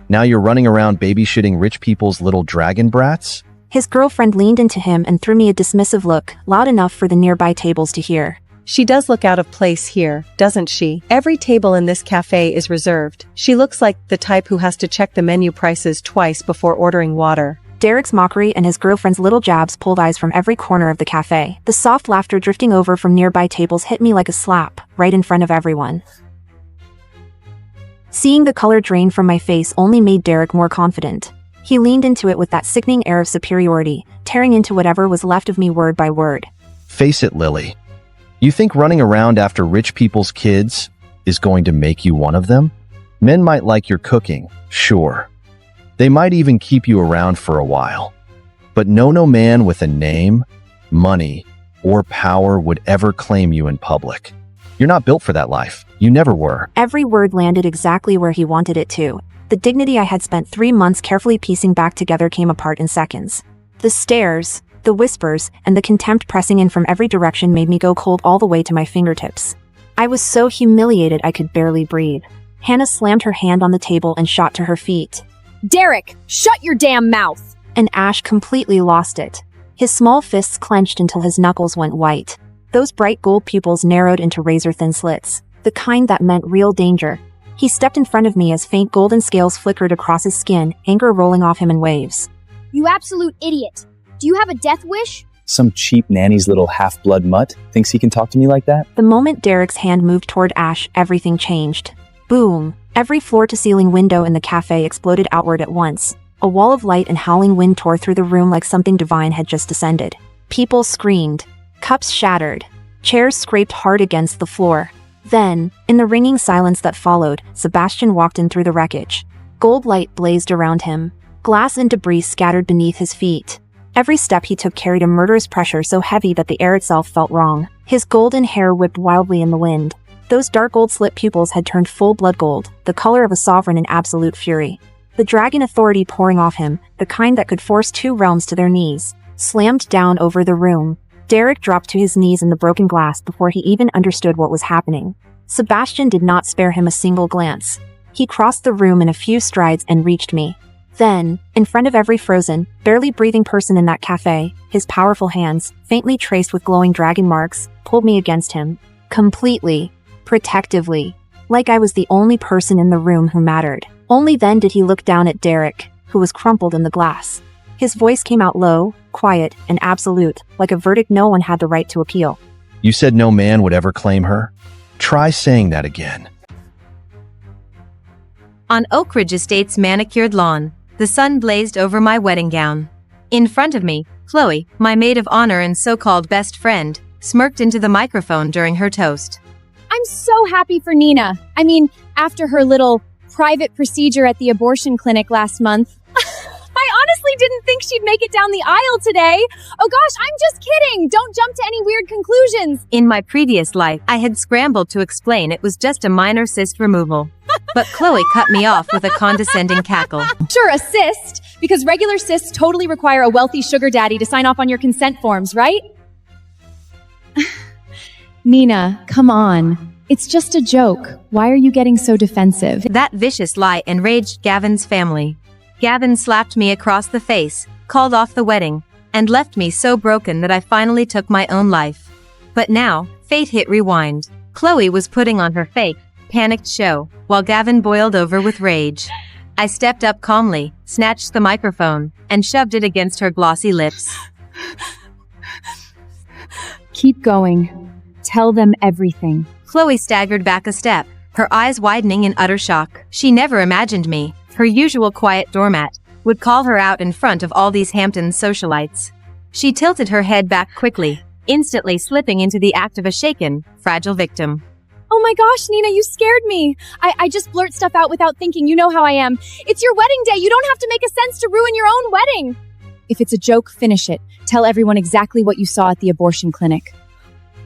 Now you're running around babysitting rich people's little dragon brats? His girlfriend leaned into him and threw me a dismissive look, loud enough for the nearby tables to hear. She does look out of place here, doesn't she? Every table in this cafe is reserved. She looks like the type who has to check the menu prices twice before ordering water. Derek's mockery and his girlfriend's little jabs pulled eyes from every corner of the cafe. The soft laughter drifting over from nearby tables hit me like a slap, right in front of everyone. Seeing the color drain from my face only made Derek more confident. He leaned into it with that sickening air of superiority, tearing into whatever was left of me word by word. Face it, Lily. You think running around after rich people's kids is going to make you one of them? Men might like your cooking, sure. They might even keep you around for a while. But no man with a name, money, or power would ever claim you in public. You're not built for that life. You never were. Every word landed exactly where he wanted it to. The dignity I had spent 3 months carefully piecing back together came apart in seconds. The stares, the whispers, and the contempt pressing in from every direction made me go cold all the way to my fingertips. I was so humiliated I could barely breathe. Hannah slammed her hand on the table and shot to her feet. Derek, shut your damn mouth! And Ash completely lost it. His small fists clenched until his knuckles went white. Those bright gold pupils narrowed into razor-thin slits, the kind that meant real danger. He stepped in front of me as faint golden scales flickered across his skin, anger rolling off him in waves. You absolute idiot! Do you have a death wish? Some cheap nanny's little half-blood mutt thinks he can talk to me like that? The moment Derek's hand moved toward Ash, everything changed. Boom! Every floor-to-ceiling window in the cafe exploded outward at once. A wall of light and howling wind tore through the room like something divine had just descended. People screamed. Cups shattered. Chairs scraped hard against the floor. Then, in the ringing silence that followed, Sebastian walked in through the wreckage. Gold light blazed around him. Glass and debris scattered beneath his feet. Every step he took carried a murderous pressure so heavy that the air itself felt wrong. His golden hair whipped wildly in the wind. Those dark gold slit pupils had turned full blood gold, the color of a sovereign in absolute fury. The dragon authority pouring off him, the kind that could force 2 realms to their knees, slammed down over the room. Derek dropped to his knees in the broken glass before he even understood what was happening. Sebastian did not spare him a single glance. He crossed the room in a few strides and reached me. Then, in front of every frozen, barely breathing person in that cafe, his powerful hands, faintly traced with glowing dragon marks, pulled me against him. Completely. Protectively. Like I was the only person in the room who mattered. Only then did he look down at Derek, who was crumpled in the glass. His voice came out low, quiet, and absolute, like a verdict no one had the right to appeal. You said no man would ever claim her? Try saying that again. On Oak Ridge Estate's manicured lawn, the sun blazed over my wedding gown. In front of me, Chloe, my maid of honor and so-called best friend, smirked into the microphone during her toast. I'm so happy for Nina. I mean, after her little private procedure at the abortion clinic last month. I honestly didn't think she'd make it down the aisle today. Oh gosh, I'm just kidding. Don't jump to any weird conclusions. In my previous life, I had scrambled to explain it was just a minor cyst removal. but Chloe cut me off with a condescending cackle. Sure, assist, because regular cis totally require a wealthy sugar daddy to sign off on your consent forms, right? Nina, come on. It's just a joke. Why are you getting so defensive? That vicious lie enraged Gavin's family. Gavin slapped me across the face, called off the wedding, and left me so broken that I finally took my own life. But now, fate hit rewind. Chloe was putting on her fake, panicked show, while Gavin boiled over with rage. I stepped up calmly, snatched the microphone, and shoved it against her glossy lips. Keep going. Tell them everything. Chloe staggered back a step, her eyes widening in utter shock. She never imagined me, her usual quiet doormat, would call her out in front of all these Hampton socialites. She tilted her head back quickly, instantly slipping into the act of a shaken, fragile victim. Oh my gosh, Nina, you scared me. I just blurt stuff out without thinking. You know how I am. It's your wedding day. You don't have to make a sense to ruin your own wedding. If it's a joke, finish it. Tell everyone exactly what you saw at the abortion clinic.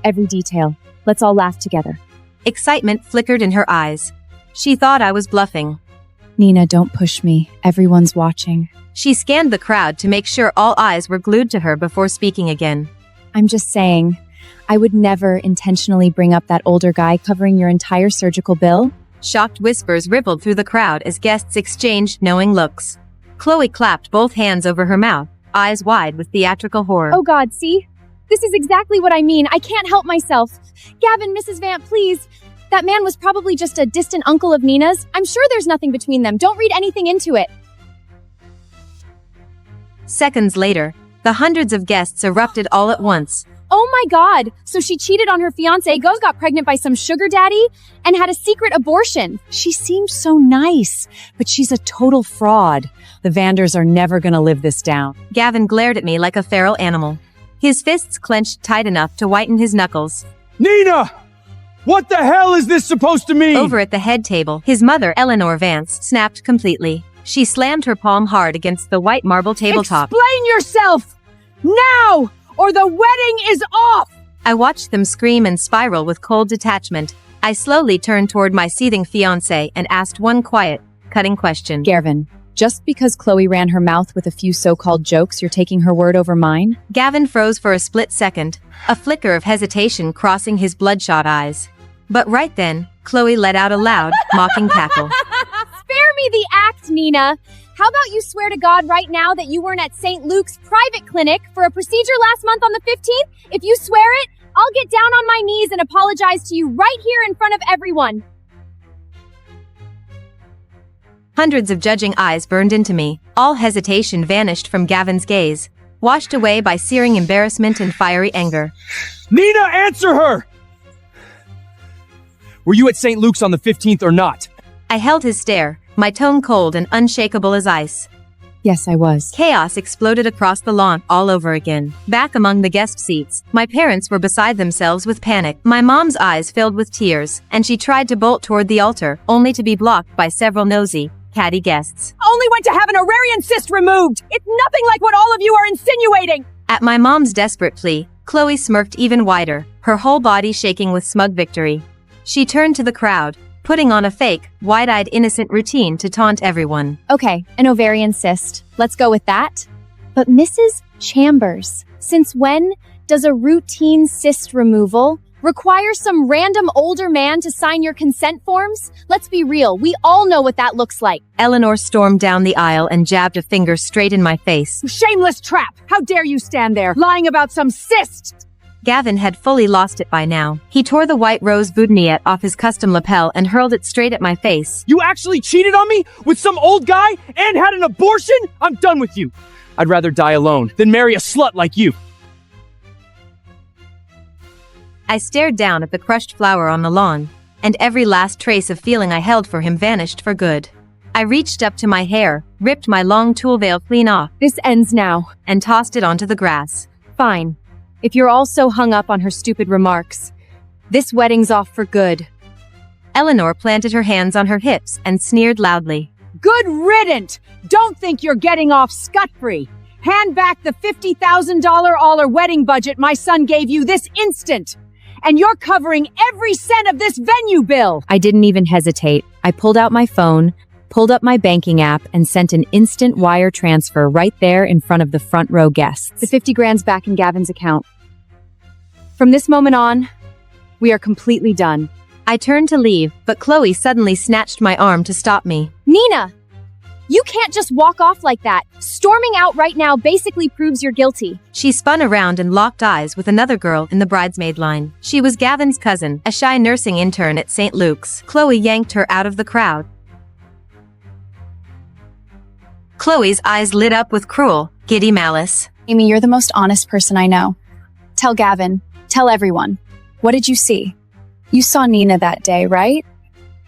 Every detail. Let's all laugh together. Excitement flickered in her eyes. She thought I was bluffing. Nina, don't push me. Everyone's watching. She scanned the crowd to make sure all eyes were glued to her before speaking again. I'm just saying, I would never intentionally bring up that older guy covering your entire surgical bill. Shocked whispers rippled through the crowd as guests exchanged knowing looks. Chloe clapped both hands over her mouth, eyes wide with theatrical horror. Oh God, see? This is exactly what I mean. I can't help myself. Gavin, Mrs. Vant, please. That man was probably just a distant uncle of Nina's. I'm sure there's nothing between them. Don't read anything into it. Seconds later, the hundreds of guests erupted all at once. Oh my God! So she cheated on her fiancé, got pregnant by some sugar daddy, and had a secret abortion. She seems so nice, but she's a total fraud. The Vanders are never gonna live this down. Gavin glared at me like a feral animal. His fists clenched tight enough to whiten his knuckles. Nina! What the hell is this supposed to mean? Over at the head table, his mother, Eleanor Vance, snapped completely. She slammed her palm hard against the white marble tabletop. Explain yourself! Now! Or the wedding is off! I watched them scream and spiral with cold detachment. I slowly turned toward my seething fiancé and asked one quiet, cutting question. Gavin, just because Chloe ran her mouth with a few so-called jokes, you're taking her word over mine? Gavin froze for a split second, a flicker of hesitation crossing his bloodshot eyes. But right then, Chloe let out a loud, mocking cackle. Spare me the act, Nina. How about you swear to God right now that you weren't at St. Luke's private clinic for a procedure last month on the 15th? If you swear it, I'll get down on my knees and apologize to you right here in front of everyone. Hundreds of judging eyes burned into me. All hesitation vanished from Gavin's gaze, washed away by searing embarrassment and fiery anger. Nina, answer her! Were you at St. Luke's on the 15th or not? I held his stare, my tone cold and unshakable as ice. Yes, I was. Chaos exploded across the lawn all over again. Back among the guest seats, my parents were beside themselves with panic. My mom's eyes filled with tears, and she tried to bolt toward the altar, only to be blocked by several nosy, catty guests. Only went to have an ovarian cyst removed! It's nothing like what all of you are insinuating! At my mom's desperate plea, Chloe smirked even wider, her whole body shaking with smug victory. She turned to the crowd, putting on a fake, wide-eyed innocent routine to taunt everyone. Okay, an ovarian cyst. Let's go with that. But Mrs. Chambers, since when does a routine cyst removal require some random older man to sign your consent forms? Let's be real, we all know what that looks like. Eleanor stormed down the aisle and jabbed a finger straight in my face. Shameless trap! How dare you stand there, lying about some cyst! Gavin had fully lost it by now. He tore the white rose boutonniere off his custom lapel and hurled it straight at my face. You actually cheated on me with some old guy and had an abortion? I'm done with you. I'd rather die alone than marry a slut like you. I stared down at the crushed flower on the lawn, and every last trace of feeling I held for him vanished for good. I reached up to my hair, ripped my long tulle veil clean off. This ends now. And tossed it onto the grass. Fine. If you're all so hung up on her stupid remarks, this wedding's off for good. Eleanor planted her hands on her hips and sneered loudly. Good riddance! Don't think you're getting off scot-free. Hand back the $50,000 all-or wedding budget my son gave you this instant. And you're covering every cent of this venue bill. I didn't even hesitate. I pulled out my phone, pulled up my banking app, and sent an instant wire transfer right there in front of the front row guests. The 50 grand's back in Gavin's account. From this moment on, we are completely done. I turned to leave, but Chloe suddenly snatched my arm to stop me. Nina! You can't just walk off like that. Storming out right now basically proves you're guilty. She spun around and locked eyes with another girl in the bridesmaid line. She was Gavin's cousin, a shy nursing intern at St. Luke's. Chloe yanked her out of the crowd. Chloe's eyes lit up with cruel, giddy malice. Amy, you're the most honest person I know. Tell Gavin. Tell everyone. What did you see? You saw Nina that day, right?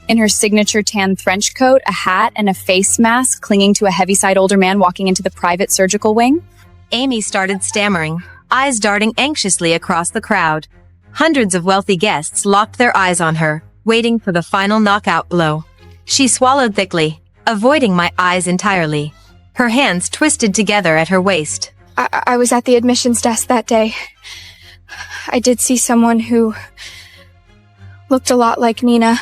In her signature tan trench coat, a hat, and a face mask, clinging to a heaviside older man walking into the private surgical wing? Amy started stammering, eyes darting anxiously across the crowd. Hundreds of wealthy guests locked their eyes on her, waiting for the final knockout blow. She swallowed thickly, avoiding my eyes entirely. Her hands twisted together at her waist. I was at the admissions desk that day. I did see someone who looked a lot like Nina.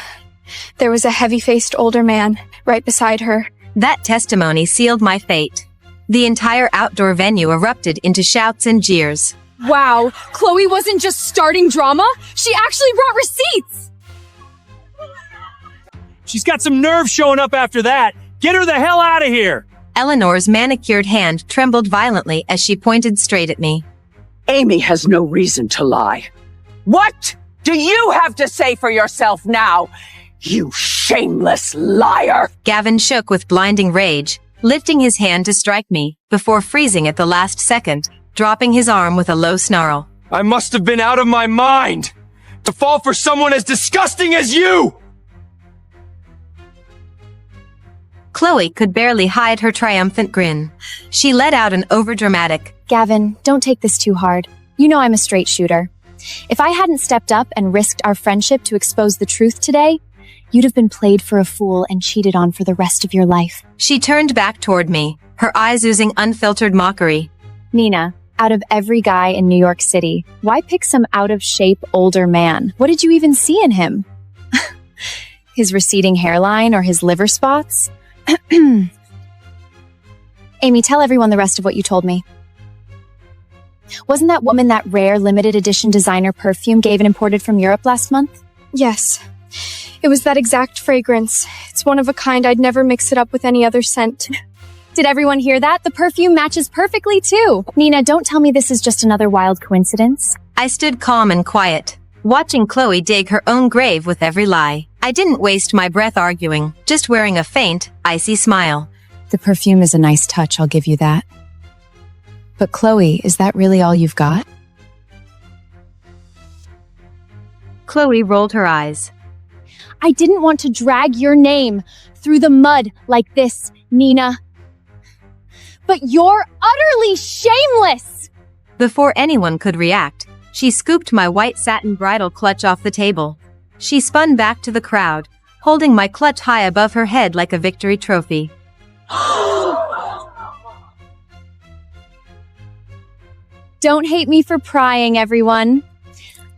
There was a heavy-faced older man right beside her. That testimony sealed my fate. The entire outdoor venue erupted into shouts and jeers. Wow, Chloe wasn't just starting drama, she actually brought receipts! She's got some nerve showing up after that. Get her the hell out of here! Eleanor's manicured hand trembled violently as she pointed straight at me. Amy has no reason to lie. What do you have to say for yourself now? You shameless liar! Gavin shook with blinding rage, lifting his hand to strike me, before freezing at the last second, dropping his arm with a low snarl. I must have been out of my mind to fall for someone as disgusting as you! Chloe could barely hide her triumphant grin. She let out an overdramatic, Gavin, don't take this too hard. You know I'm a straight shooter. If I hadn't stepped up and risked our friendship to expose the truth today, you'd have been played for a fool and cheated on for the rest of your life. She turned back toward me, her eyes oozing unfiltered mockery. Nina, out of every guy in New York City, why pick some out-of-shape older man? What did you even see in him? His receding hairline or his liver spots? Amy, tell everyone the rest of what you told me. Wasn't that woman that rare limited edition designer perfume Gavin imported from Europe last month? Yes. It was that exact fragrance. It's one of a kind. I'd never mix it up with any other scent. Did everyone hear that? The perfume matches perfectly too. Nina, don't tell me this is just another wild coincidence. I stood calm and quiet, watching Chloe dig her own grave with every lie. I didn't waste my breath arguing, just wearing a faint, icy smile. The perfume is a nice touch, I'll give you that. But Chloe, is that really all you've got? Chloe rolled her eyes. I didn't want to drag your name through the mud like this, Nina. But you're utterly shameless! Before anyone could react, she scooped my white satin bridal clutch off the table. She spun back to the crowd, holding my clutch high above her head like a victory trophy. Don't hate me for prying, everyone.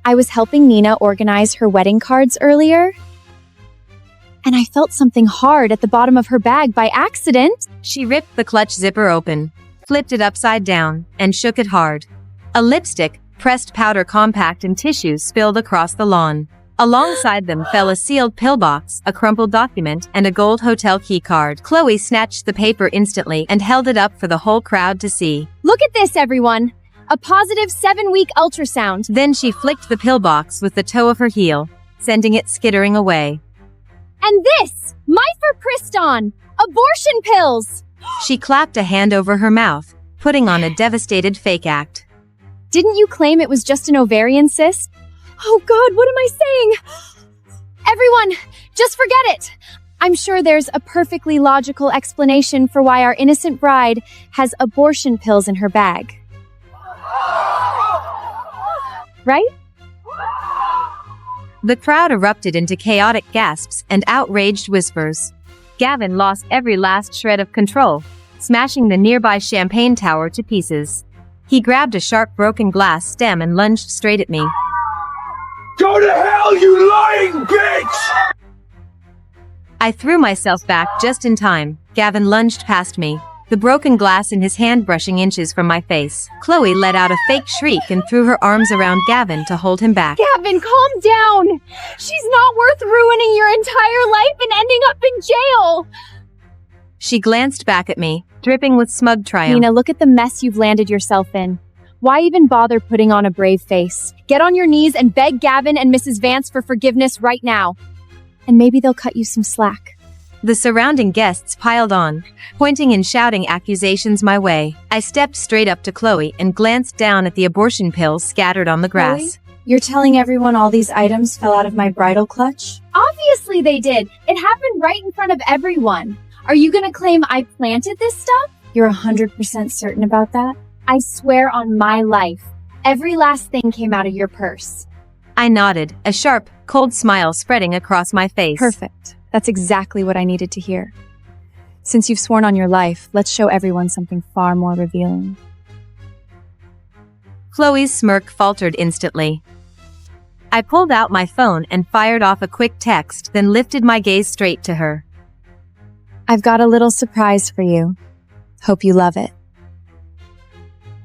I was helping Nina organize her wedding cards earlier, and I felt something hard at the bottom of her bag by accident. She ripped the clutch zipper open, flipped it upside down, and shook it hard. A lipstick, pressed powder compact, and tissues spilled across the lawn. Alongside them fell a sealed pillbox, a crumpled document, and a gold hotel key card. Chloe snatched the paper instantly and held it up for the whole crowd to see. Look at this, everyone! A positive 7-week ultrasound. Then she flicked the pillbox with the toe of her heel, sending it skittering away. And this! Mifepriston! Abortion pills! She clapped a hand over her mouth, putting on a devastated fake act. Didn't you claim it was just an ovarian cyst? Oh God, what am I saying? Everyone, just forget it! I'm sure there's a perfectly logical explanation for why our innocent bride has abortion pills in her bag. Right? The crowd erupted into chaotic gasps and outraged whispers. Gavin lost every last shred of control, smashing the nearby champagne tower to pieces. He grabbed a sharp broken glass stem and lunged straight at me. Go to hell, you lying bitch! I threw myself back just in time. Gavin lunged past me, the broken glass in his hand brushing inches from my face. Chloe let out a fake shriek and threw her arms around Gavin to hold him back. Gavin, calm down! She's not worth ruining your entire life and ending up in jail! She glanced back at me, dripping with smug triumph. Nina, look at the mess you've landed yourself in. Why even bother putting on a brave face? Get on your knees and beg Gavin and Mrs. Vance for forgiveness right now. And maybe they'll cut you some slack. The surrounding guests piled on, pointing and shouting accusations my way. I stepped straight up to Chloe and glanced down at the abortion pills scattered on the grass. Chloe, you're telling everyone all these items fell out of my bridal clutch? Obviously they did. It happened right in front of everyone. Are you gonna claim I planted this stuff? You're 100% certain about that? I swear on my life, every last thing came out of your purse. I nodded, a sharp, cold smile spreading across my face. Perfect. That's exactly what I needed to hear. Since you've sworn on your life, let's show everyone something far more revealing. Chloe's smirk faltered instantly. I pulled out my phone and fired off a quick text, then lifted my gaze straight to her. I've got a little surprise for you. Hope you love it.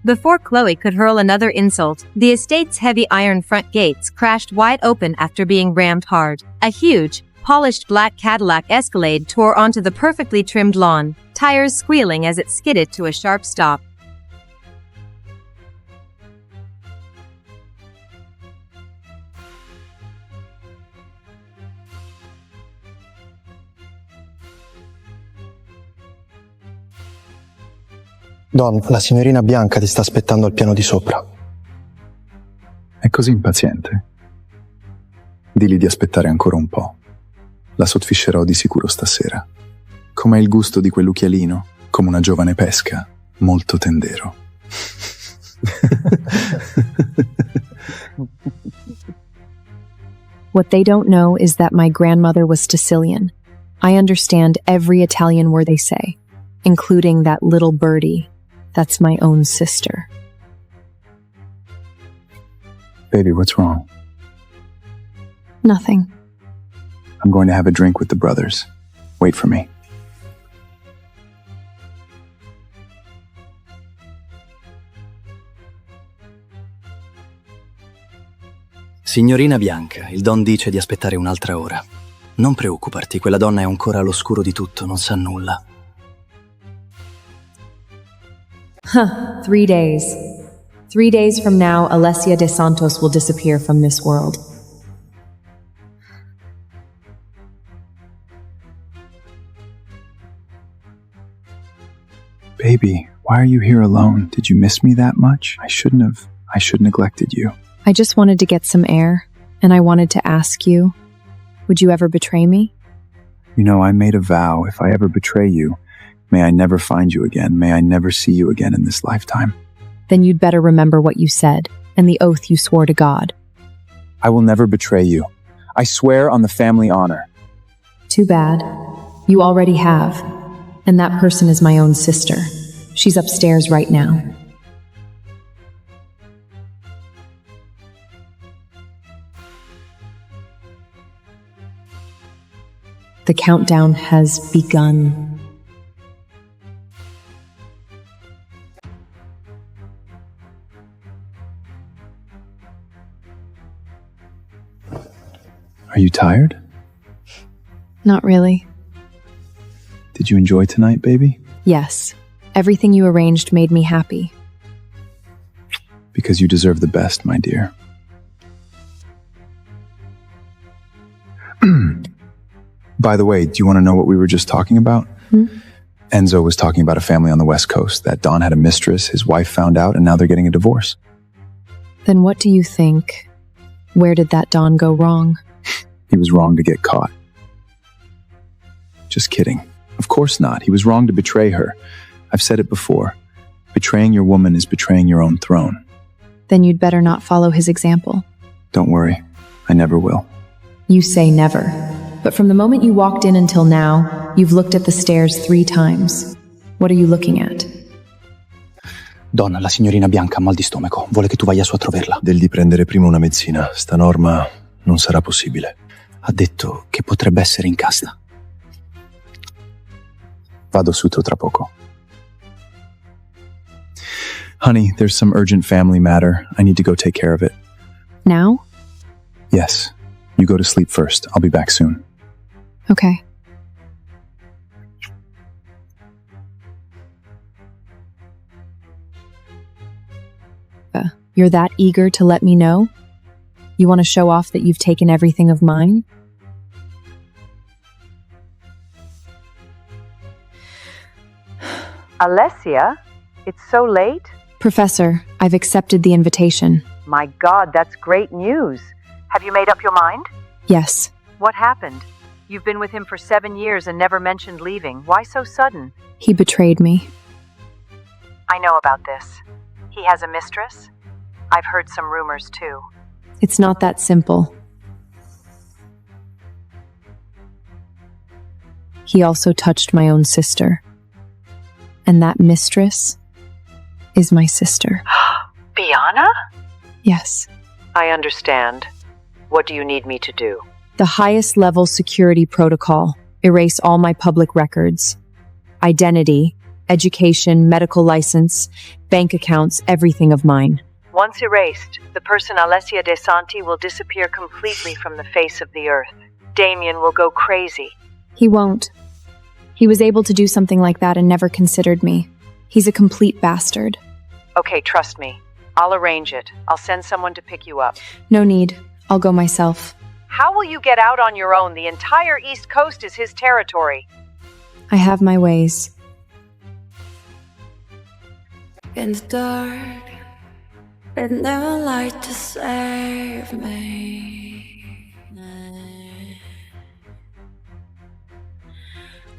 Before Chloe could hurl another insult, the estate's heavy iron front gates crashed wide open after being rammed hard. A huge, polished black Cadillac Escalade tore onto the perfectly trimmed lawn, tires squealing as it skidded to a sharp stop. Don, la signorina Bianca ti sta aspettando al piano di sopra. È così impaziente? Digli di aspettare ancora un po'. La sottfiscerò di sicuro stasera. Com'è il gusto di quell'ucchialino? Come una giovane pesca, molto tendero. What they don't know is that my grandmother was Sicilian. I understand every Italian word they say, including that little birdie. That's my own sister. Baby, what's wrong? Nothing. I'm going to have a drink with the brothers. Wait for me. Signorina Bianca, il Don dice di aspettare un'altra ora. Non preoccuparti, quella donna è ancora all'oscuro di tutto, non sa nulla. 3 days. 3 days from now, Alessia de Santos will disappear from this world. Baby, why are you here alone? Did you miss me that much? I should have neglected you. I just wanted to get some air, and I wanted to ask you, would you ever betray me? You know, I made a vow, if I ever betray you, may I never find you again, may I never see you again in this lifetime. Then you'd better remember what you said, and the oath you swore to God. I will never betray you. I swear on the family honor. Too bad. You already have. And that person is my own sister. She's upstairs right now. The countdown has begun. Are you tired? Not really. Did you enjoy tonight, baby? Yes. Everything you arranged made me happy. Because you deserve the best, my dear. By the way, do you want to know what we were just talking about? Enzo was talking about a family on the West Coast. That Don had a mistress, his wife found out, and now they're getting a divorce. Then what do you think? Where did that Don go wrong? He was wrong to get caught. Just kidding. Of course not. He was wrong to betray her. I've said it before. Betraying your woman is betraying your own throne. Then you'd better not follow his example. Don't worry. I never will. You say never. But from the moment you walked in until now, you've looked at the stairs 3 times. What are you looking at? Donna, la signorina Bianca ha mal di stomaco. Vuole che tu vaya su a trovarla. Di prendere prima una mezzina. Sta norma non sarà possibile. Ha detto che potrebbe essere in casta. Vado sotto tra poco. Honey, there's some urgent family matter. I need to go take care of it. Now? Yes. You go to sleep first. I'll be back soon. Okay. You're that eager to let me know? You want to show off that you've taken everything of mine? Alessia? It's so late? Professor, I've accepted the invitation. My God, that's great news. Have you made up your mind? Yes. What happened? You've been with him for 7 years and never mentioned leaving. Why so sudden? He betrayed me. I know about this. He has a mistress? I've heard some rumors too. It's not that simple. He also touched my own sister. And that mistress is my sister. Biana? Yes. I understand. What do you need me to do? The highest level security protocol. Erase all my public records. Identity, education, medical license, bank accounts, everything of mine. Once erased, the person Alessia De Santi will disappear completely from the face of the earth. Damien will go crazy. He won't. He was able to do something like that and never considered me. He's a complete bastard. Okay, trust me. I'll arrange it. I'll send someone to pick you up. No need. I'll go myself. How will you get out on your own? The entire East Coast is his territory. I have my ways. In the dark, it never light to save me.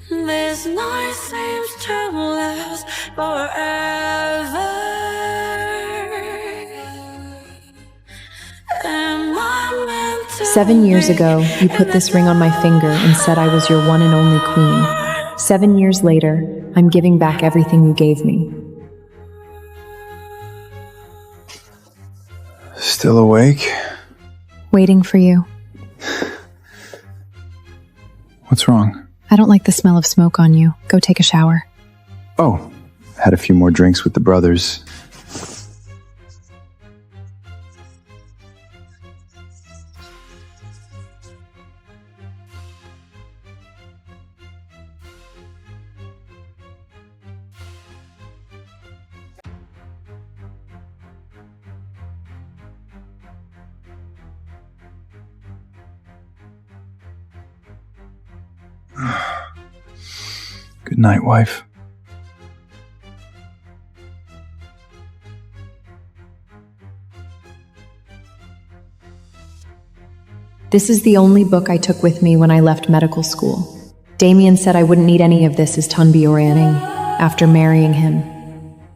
This night seems to last forever. Am I meant to 7 years ago, you put this ring on my finger and said I was your one and only queen. 7 years later, I'm giving back everything you gave me. Still awake? Waiting for you. What's wrong? I don't like the smell of smoke on you. Go take a shower. Oh, had a few more drinks with the brothers. Good night, wife. This is the only book I took with me when I left medical school. Damien said I wouldn't need any of this as Tunbioraning after marrying him.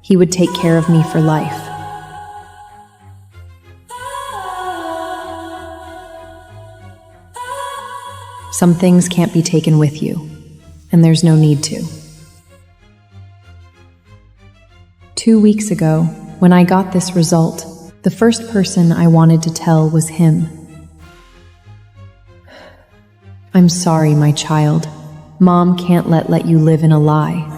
He would take care of me for life. Some things can't be taken with you, and there's no need to. 2 weeks ago, when I got this result, the first person I wanted to tell was him. I'm sorry, my child. Mom can't let you live in a lie.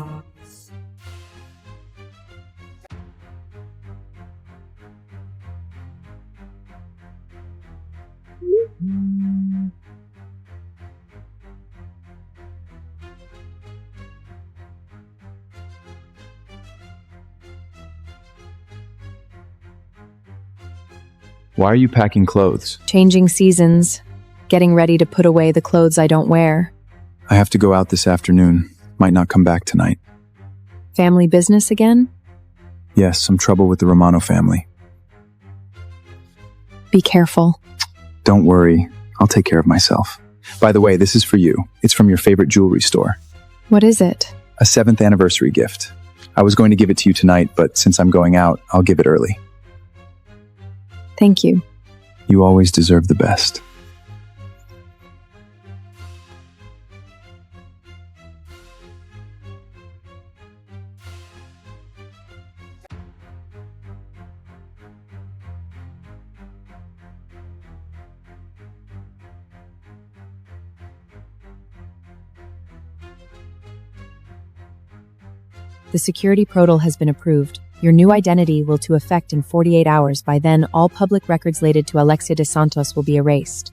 Why are you packing clothes? Changing seasons, getting ready to put away the clothes I don't wear. I have to go out this afternoon. Might not come back tonight. Family business again? Yes, some trouble with the Romano family. Be careful. Don't worry. I'll take care of myself. By the way, this is for you. It's from your favorite jewelry store. What is it? A 7th anniversary gift. I was going to give it to you tonight, but since I'm going out, I'll give it early. Thank you. You always deserve the best. The security protocol has been approved. Your new identity will to effect in 48 hours. By then, all public records related to Alexia de Santos will be erased.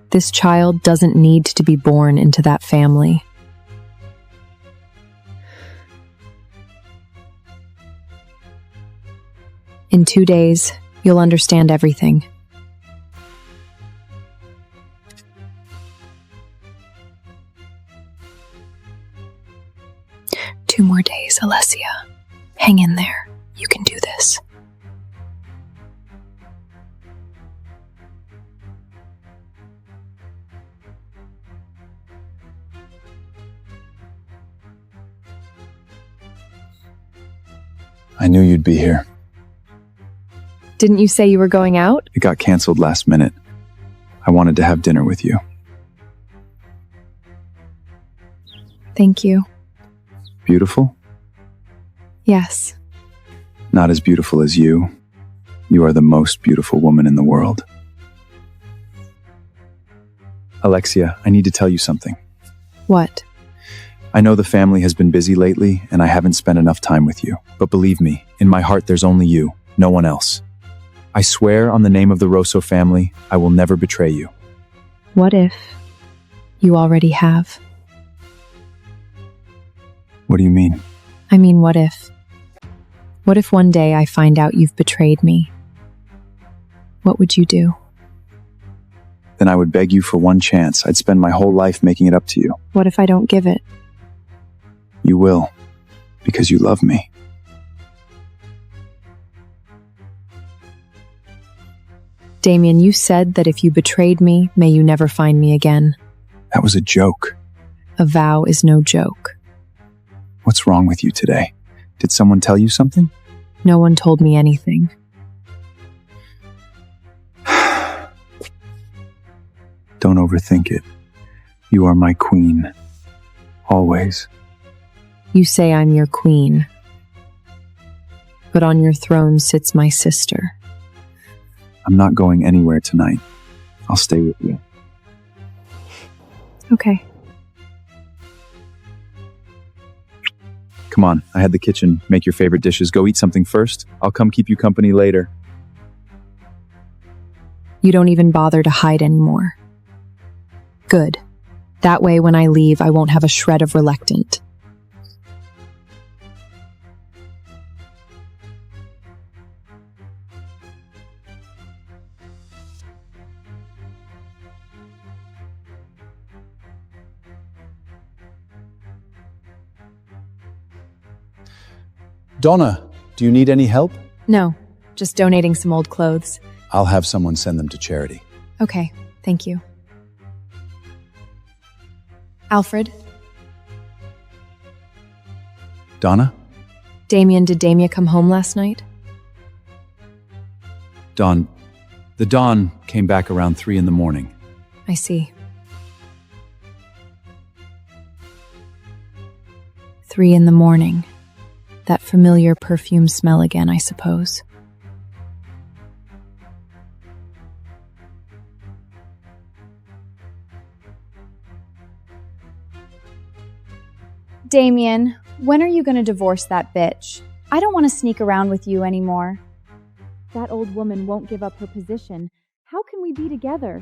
This child doesn't need to be born into that family. In 2 days, you'll understand everything. Two more days, Alessia. Hang in there. You can do this. I knew you'd be here. Didn't you say you were going out? It got canceled last minute. I wanted to have dinner with you. Thank you. Beautiful? Yes. Not as beautiful as you. You are the most beautiful woman in the world. Alexia, I need to tell you something. What? I know the family has been busy lately, and I haven't spent enough time with you. But believe me, in my heart there's only you, no one else. I swear on the name of the Rosso family, I will never betray you. What if you already have? What do you mean? I mean, what if? What if one day I find out you've betrayed me? What would you do? Then I would beg you for one chance. I'd spend my whole life making it up to you. What if I don't give it? You will, because you love me. Damien, you said that if you betrayed me, may you never find me again. That was a joke. A vow is no joke. What's wrong with you today? Did someone tell you something? No one told me anything. Don't overthink it. You are my queen. Always. You say I'm your queen. But on your throne sits my sister. I'm not going anywhere tonight. I'll stay with you. Okay. Come on, I had the kitchen. Make your favorite dishes. Go eat something first. I'll come keep you company later. You don't even bother to hide anymore. Good. That way, when I leave, I won't have a shred of reluctant. Donna, do you need any help? No, just donating some old clothes. I'll have someone send them to charity. Okay, thank you. Alfred? Donna? Damien, did Damia come home last night? The Dawn came back around 3 in the morning. I see. 3 in the morning. That familiar perfume smell again, I suppose. Damien, when are you going to divorce that bitch? I don't want to sneak around with you anymore. That old woman won't give up her position. How can we be together?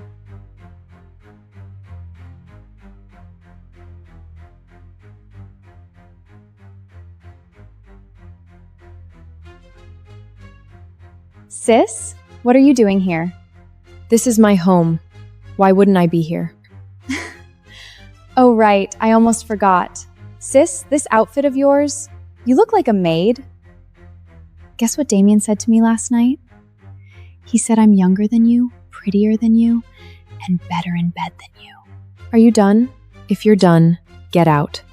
Sis, what are you doing here? This is my home. Why wouldn't I be here? Oh, right. I almost forgot. Sis, this outfit of yours, you look like a maid. Guess what Damien said to me last night? He said I'm younger than you, prettier than you, and better in bed than you. Are you done? If you're done, get out.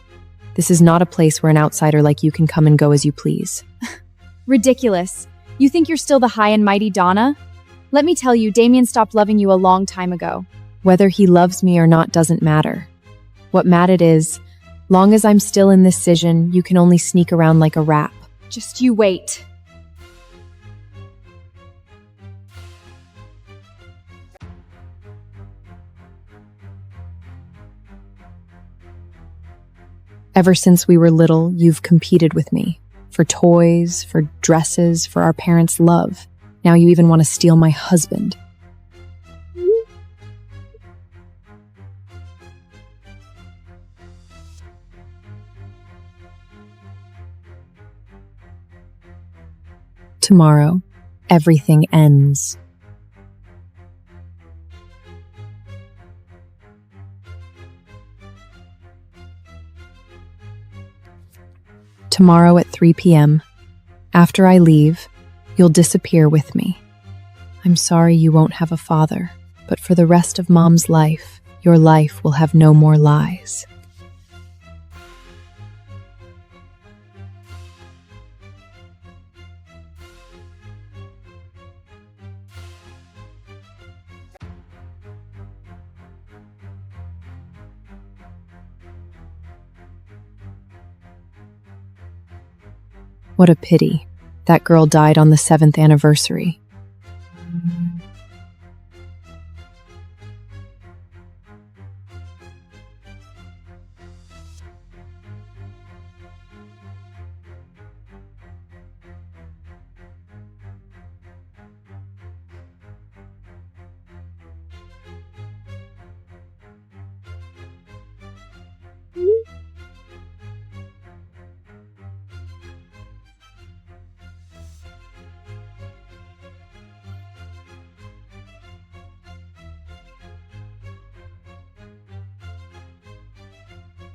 This is not a place where an outsider like you can come and go as you please. Ridiculous. You think you're still the high and mighty Donna? Let me tell you, Damien stopped loving you a long time ago. Whether he loves me or not doesn't matter. What mattered is, Long as I'm still in this scission, you can only sneak around like a rat. Just you wait. Ever since we were little, you've competed with me. For toys, for dresses, for our parents' love. Now you even want to steal my husband. Tomorrow, everything ends. Tomorrow at 3 p.m., after I leave, you'll disappear with me. I'm sorry you won't have a father, but for the rest of Mom's life, your life will have no more lies. What a pity. That girl died on the 7th anniversary.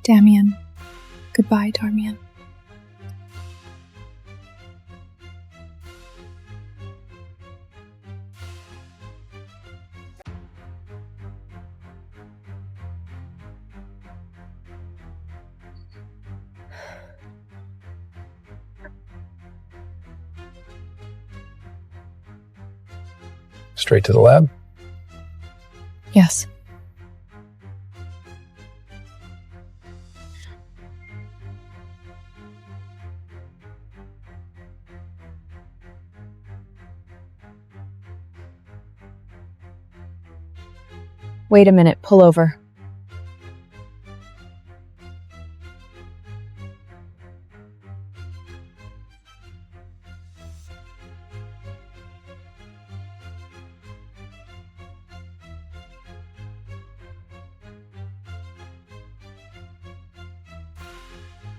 Damien. Goodbye, Darmian. Straight to the lab? Yes. Wait a minute, pull over.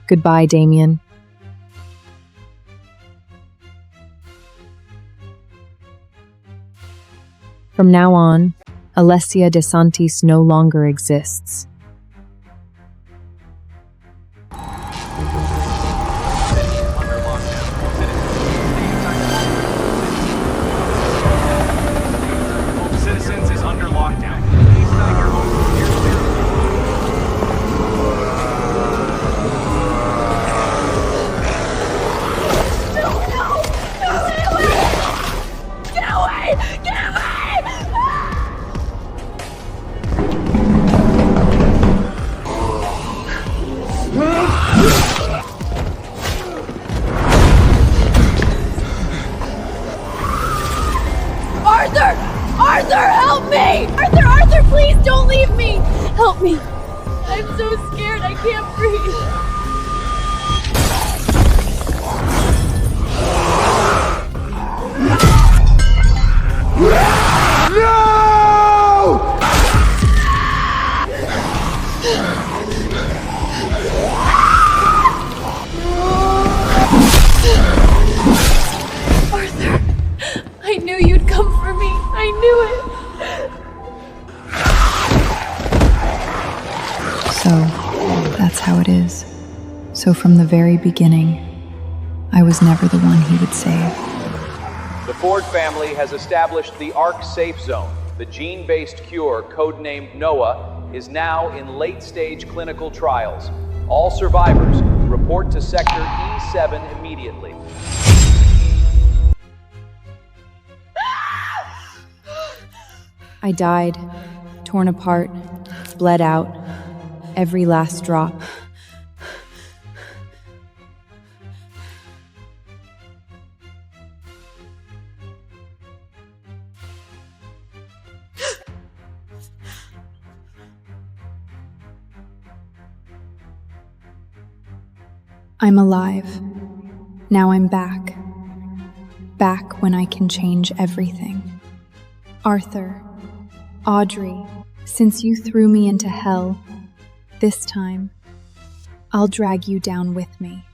Goodbye, Damien. From now on, Alessia de Santis no longer exists. Citizens is under lockdown. Arthur, help me! Arthur, please don't leave me! Help me! I'm so scared, I can't breathe. Arthur, I knew you'd come for me. I knew it. So, that's how it is. So from the very beginning, I was never the one he would save. The Ford family has established the ARC Safe Zone. The gene-based cure, codenamed Noah, is now in late-stage clinical trials. All survivors report to Sector E7 immediately. I died, torn apart, bled out, every last drop. I'm alive. Now I'm back. Back when I can change everything. Arthur, Audrey, since you threw me into hell, this time, I'll drag you down with me.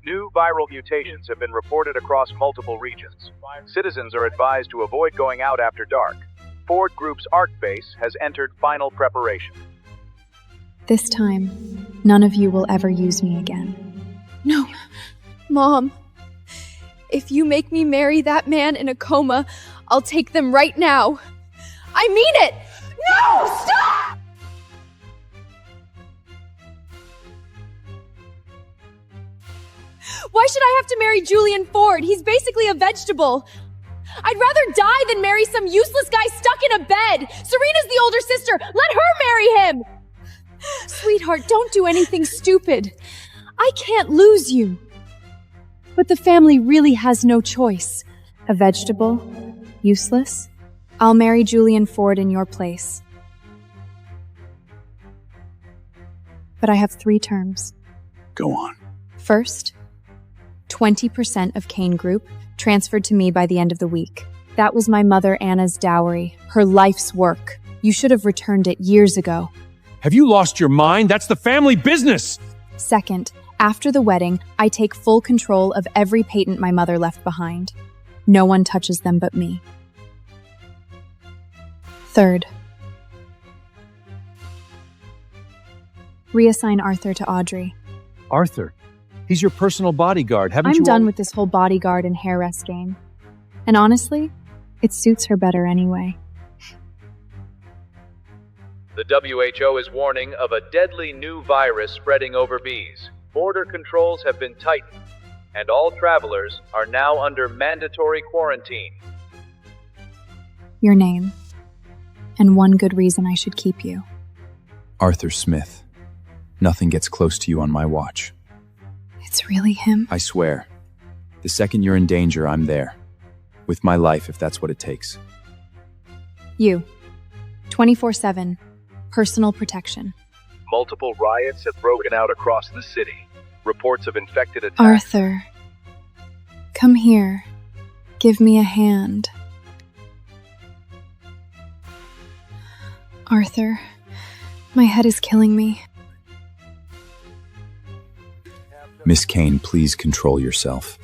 New viral mutations have been reported across multiple regions. Citizens are advised to avoid going out after dark. Ford Group's ARC base has entered final preparation. This time, none of you will ever use me again. No, Mom. If you make me marry that man in a coma, I'll take them right now. I mean it! No! Stop! Why should I have to marry Julian Ford? He's basically a vegetable. I'd rather die than marry some useless guy stuck in a bed. Serena's the older sister. Let her marry him. Sweetheart, don't do anything stupid. I can't lose you. But the family really has no choice. A vegetable? Useless? I'll marry Julian Ford in your place. But I have 3 terms. Go on. First, 20% of Kane Group transferred to me by the end of the week. That was my mother Anna's dowry, her life's work. You should have returned it years ago. Have you lost your mind? That's the family business! Second, after the wedding, I take full control of every patent my mother left behind. No one touches them but me. Third, reassign Arthur to Audrey. Arthur, he's your personal bodyguard. I'm done with this whole bodyguard and heiress game. And honestly, it suits her better anyway. The WHO is warning of a deadly new virus spreading over bees. Border controls have been tightened, and all travelers are now under mandatory quarantine. Your name. And one good reason I should keep you. Arthur Smith. Nothing gets close to you on my watch. It's really him? I swear. The second you're in danger, I'm there. With my life, if that's what it takes. You. 24/7. Personal protection. Multiple riots have broken out across the city. Reports of infected attacks. Arthur. Come here. Give me a hand. Arthur. My head is killing me. Miss Kane, please control yourself.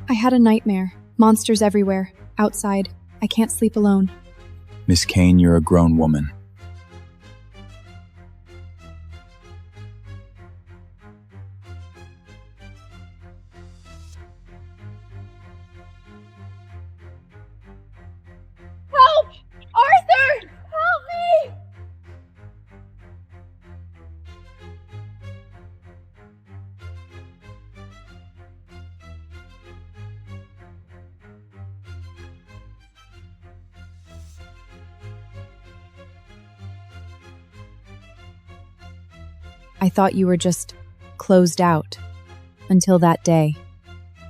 I had a nightmare. Monsters everywhere. Outside. I can't sleep alone. Miss Kane, you're a grown woman. Help! Arthur! Help me! I thought you were just closed out. Until that day.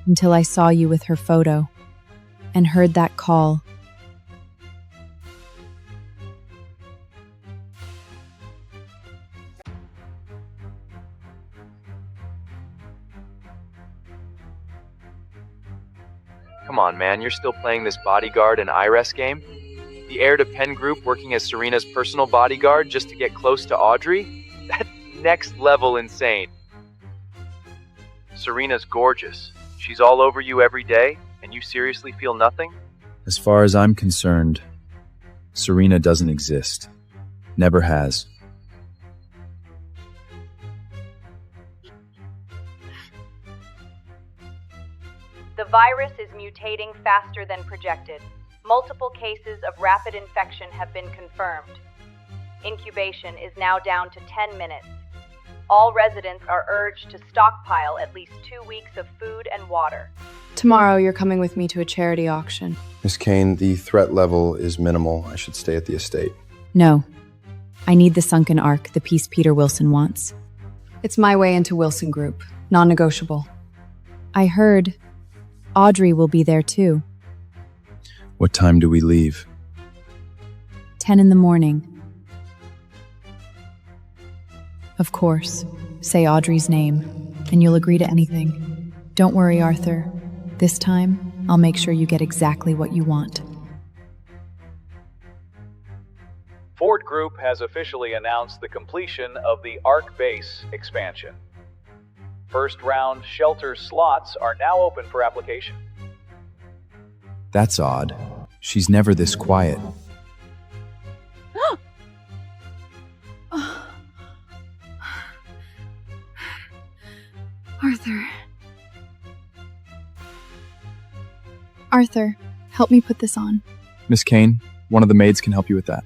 Until I saw you with her photo. And heard that call. Come on, man, you're still playing this bodyguard and heiress game? The heir to Penn Group working as Serena's personal bodyguard just to get close to Audrey? That's next level insane. Serena's gorgeous. She's all over you every day, and you seriously feel nothing? As far as I'm concerned, Serena doesn't exist. Never has. The virus is mutating faster than projected. Multiple cases of rapid infection have been confirmed. Incubation is now down to 10 minutes. All residents are urged to stockpile at least 2 weeks of food and water. Tomorrow you're coming with me to a charity auction. Miss Kane, the threat level is minimal. I should stay at the estate. No. I need the sunken ark, the piece Peter Wilson wants. It's my way into Wilson Group. Non-negotiable. I heard Audrey will be there too. What time do we leave? 10 in the morning. Of course, say Audrey's name, and you'll agree to anything. Don't worry, Arthur. This time, I'll make sure you get exactly what you want. Ford Group has officially announced the completion of the Ark Base expansion. First round shelter slots are now open for application. That's odd. She's never this quiet. Arthur, help me put this on. Miss Kane, one of the maids can help you with that.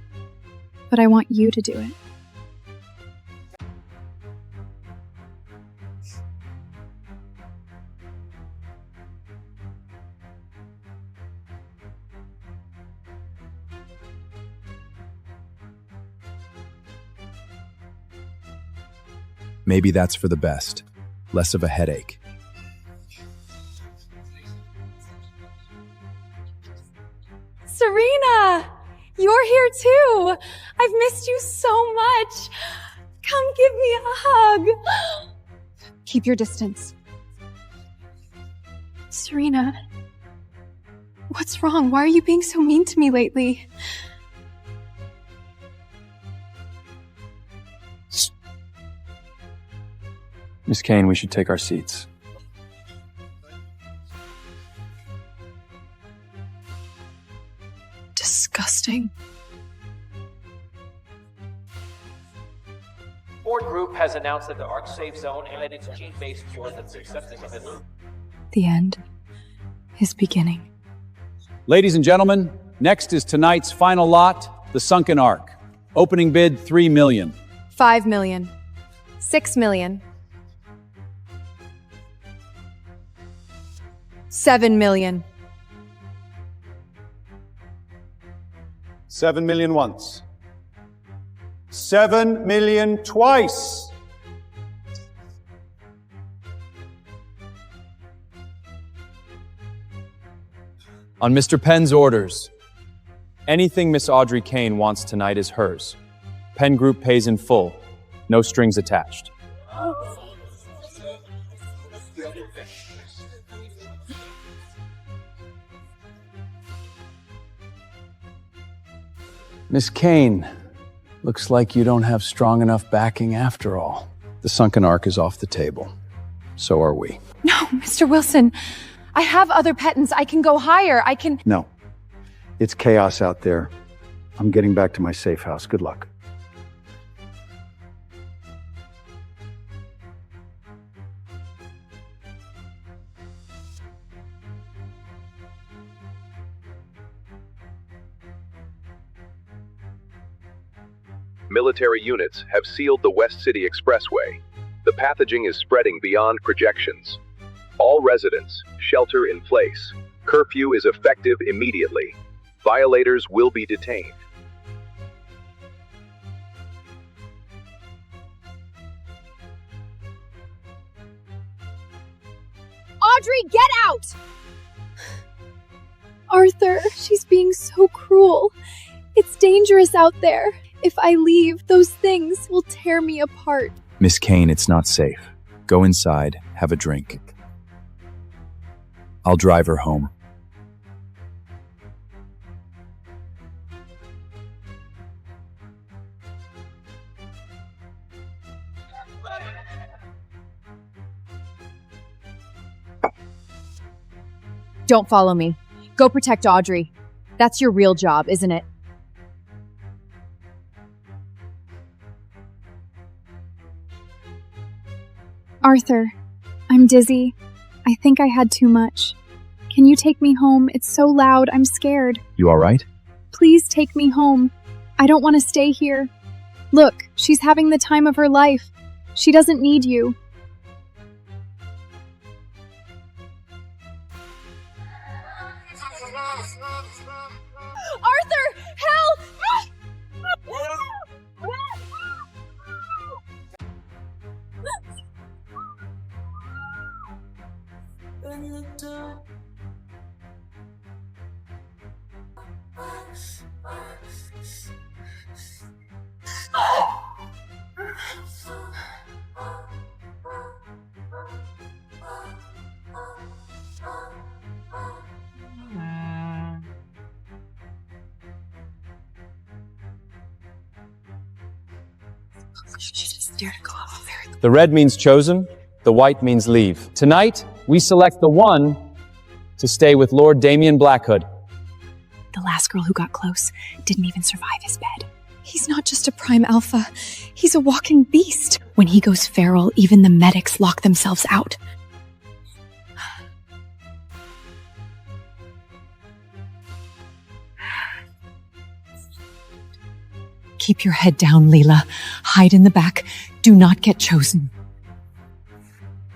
But I want you to do it. Maybe that's for the best. Less of a headache. Serena! You're here too! I've missed you so much! Come give me a hug! Keep your distance. Serena, what's wrong? Why are you being so mean to me lately? Miss Kane, we should take our seats. Disgusting. Ford Group has announced that the Ark Safe Zone and its gene-based cure has successfully been. The end is beginning. Ladies and gentlemen, next is tonight's final lot, the Sunken Ark. Opening bid, $3 million. 5 million. 6 million. 7 million. 7 million once. 7 million twice. On Mr. Penn's orders, anything Miss Audrey Kane wants tonight is hers. Penn Group pays in full, no strings attached. Miss Kane, looks like you don't have strong enough backing after all. The Sunken Ark is off the table. So are we. No, Mr. Wilson. I have other patents. I can go higher. I can... No. It's chaos out there. I'm getting back to my safe house. Good luck. Military units have sealed the West City Expressway. The pathogen is spreading beyond projections. All residents, shelter in place. Curfew is effective immediately. Violators will be detained. Audrey, get out! Arthur, she's being so cruel. It's dangerous out there. If I leave, those things will tear me apart. Miss Kane, it's not safe. Go inside, have a drink. I'll drive her home. Don't follow me. Go protect Audrey. That's your real job, isn't it? Arthur, I'm dizzy. I think I had too much. Can you take me home? It's so loud, I'm scared. You all right? Please take me home. I don't want to stay here. Look, she's having the time of her life. She doesn't need you. Arthur, help! The red means chosen, the white means leave. Tonight, we select the one to stay with Lord Damien Blackhood. The last girl who got close didn't even survive his bed. He's not just a prime alpha, he's a walking beast. When he goes feral, even the medics lock themselves out. Keep your head down, Leela. Hide in the back. Do not get chosen.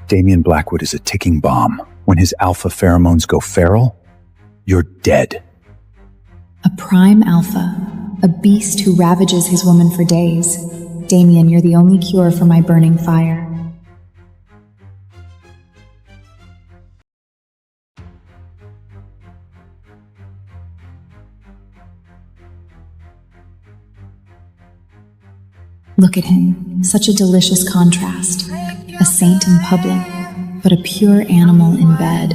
Damien Blackwood is a ticking bomb. When his alpha pheromones go feral, you're dead. A prime alpha, a beast who ravages his woman for days. Damien, you're the only cure for my burning fire. Look at him, such a delicious contrast. A saint in public, but a pure animal in bed.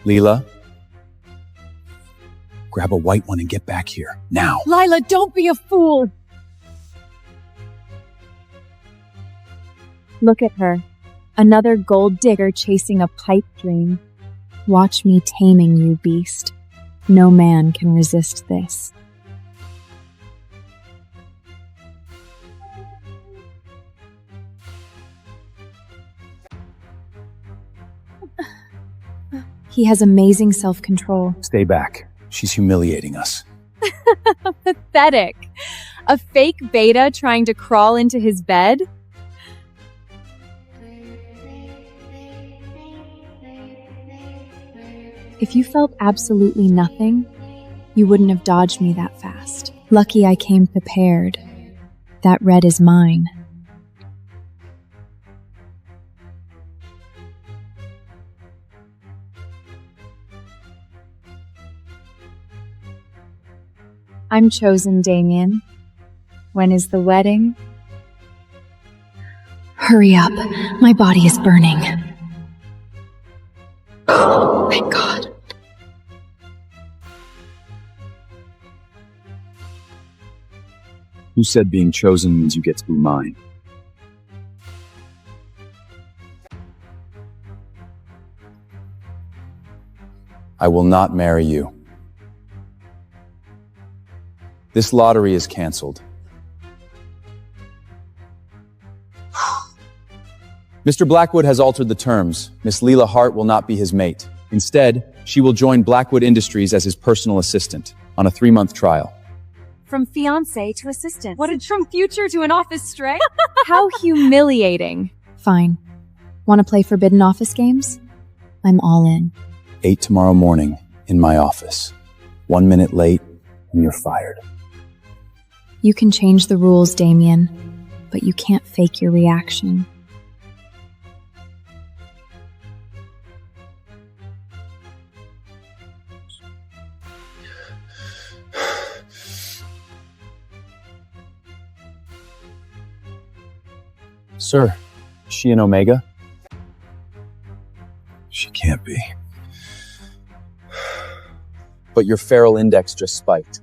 Leela, grab a white one and get back here, now. Lila, don't be a fool! Look at her. Another gold digger chasing a pipe dream. Watch me taming you, beast. No man can resist this. He has amazing self-control. Stay back. She's humiliating us. Pathetic. A fake beta trying to crawl into his bed? If you felt absolutely nothing, you wouldn't have dodged me that fast. Lucky I came prepared. That red is mine. I'm chosen, Damien. When is the wedding? Hurry up. My body is burning. Oh, thank God. Who said being chosen means you get to be mine? I will not marry you. This lottery is canceled. Mr. Blackwood has altered the terms. Miss Leela Hart will not be his mate. Instead, she will join Blackwood Industries as his personal assistant on a 3-month trial. From fiancé to assistant. What, from future to an office stray? How humiliating. Fine. Want to play Forbidden Office games? I'm all in. 8 tomorrow morning in my office. 1 minute late and you're fired. You can change the rules, Damien, but you can't fake your reaction. Sir, is she an Omega? She can't be. But your feral index just spiked.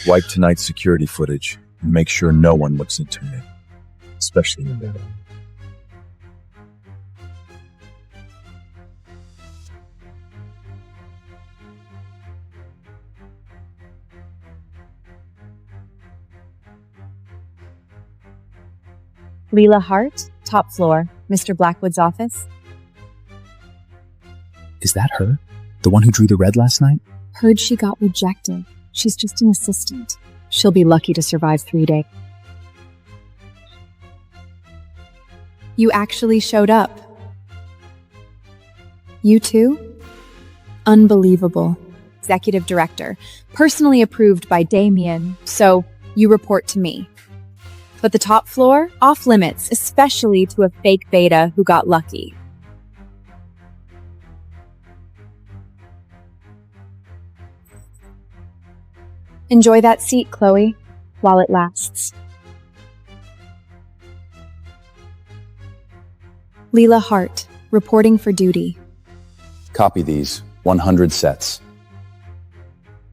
Wipe tonight's security footage and make sure no one looks into it, especially in the middle. Leela Hart, top floor, Mr. Blackwood's office. Is that her? The one who drew the red last night? Heard she got rejected. She's just an assistant. She'll be lucky to survive 3 days. You actually showed up. You too? Unbelievable. Executive director, personally approved by Damien, so you report to me. But the top floor, off limits, especially to a fake beta who got lucky. Enjoy that seat, Chloe, while it lasts. Leela Hart, reporting for duty. Copy these. 100 sets.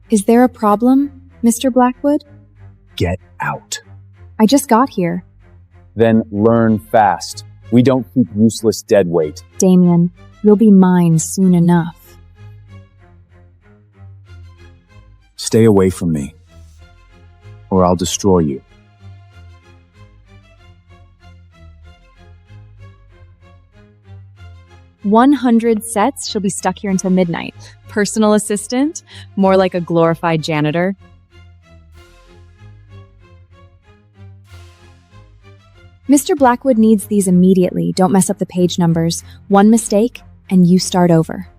Is there a problem, Mr. Blackwood? Get out. I just got here. Then learn fast. We don't keep useless dead weight. Damien, you'll be mine soon enough. Stay away from me, or I'll destroy you. "100 sets, she'll be stuck here until midnight. Personal assistant? More like a glorified janitor." Mr. Blackwood needs these immediately. Don't mess up the page numbers. One mistake, and you start over.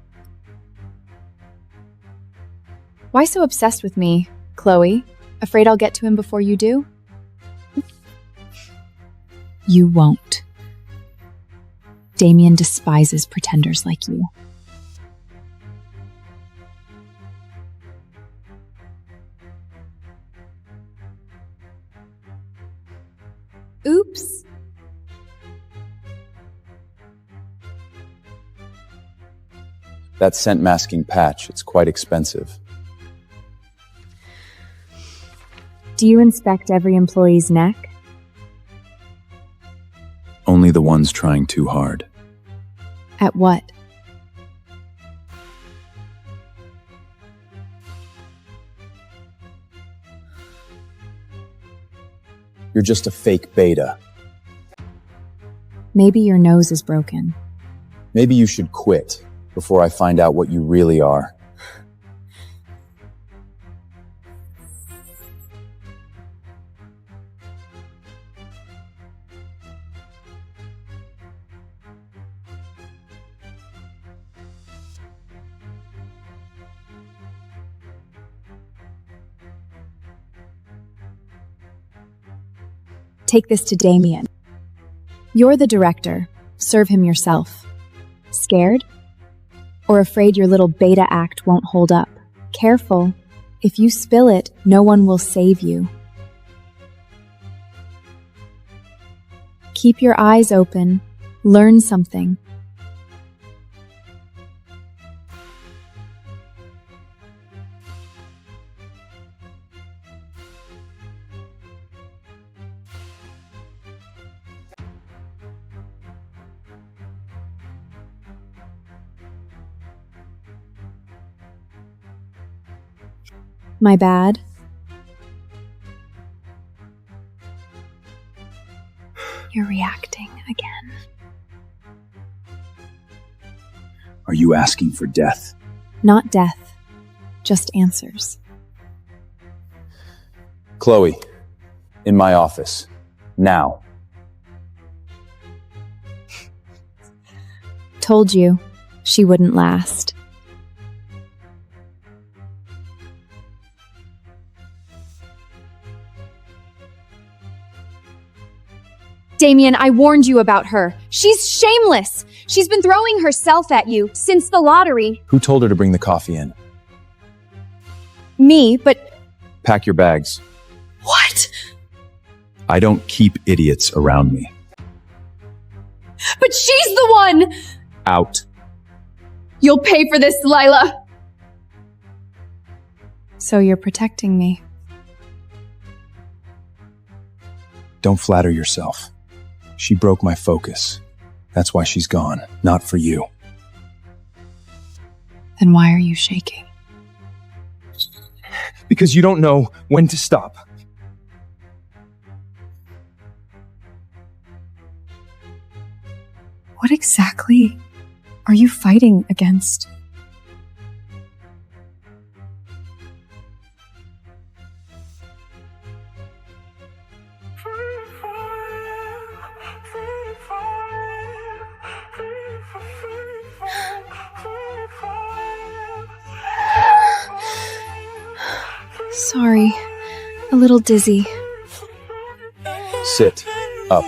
Why so obsessed with me, Chloe? Afraid I'll get to him before you do? You won't. Damien despises pretenders like you. Oops. That scent masking patch, it's quite expensive. Do you inspect every employee's neck? Only the ones trying too hard. At what? You're just a fake beta. Maybe your nose is broken. Maybe you should quit before I find out what you really are. Take this to Damien. You're the director. Serve him yourself. Scared? Or afraid your little beta act won't hold up? Careful. If you spill it, no one will save you. Keep your eyes open. Learn something. My bad. You're reacting again. Are you asking for death? Not death, just answers. Chloe, in my office. Now. Told you, she wouldn't last. Damien, I warned you about her. She's shameless. She's been throwing herself at you since the lottery. Who told her to bring the coffee in? Me, but... Pack your bags. What? I don't keep idiots around me. But she's the one! Out. You'll pay for this, Lila. So you're protecting me. Don't flatter yourself. She broke my focus. That's why she's gone, not for you. Then why are you shaking? Because you don't know when to stop. What exactly are you fighting against? Sorry. A little dizzy. Sit. Up.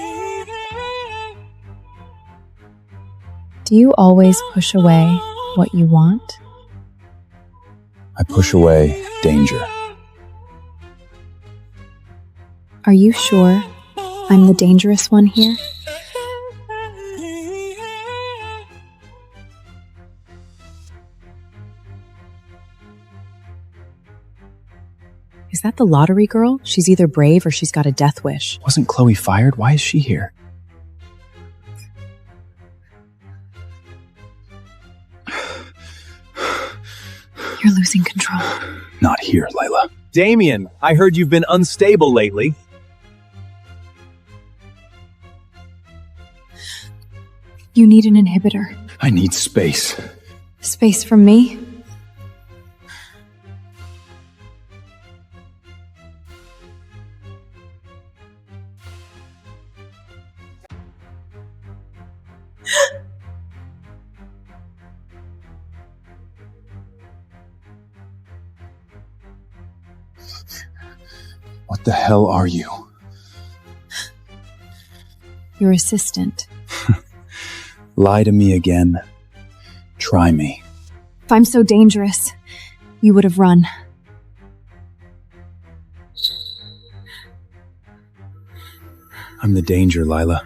Do you always push away what you want? I push away danger. Are you sure I'm the dangerous one here? Is that the lottery girl? She's either brave or she's got a death wish. Wasn't Chloe fired? Why is she here? You're losing control. Not here, Layla. Damien, I heard you've been unstable lately. You need an inhibitor. I need space. Space from me? What the hell are you? Your assistant. Lie to me again. Try me. If I'm so dangerous, you would have run. I'm the danger, Lila.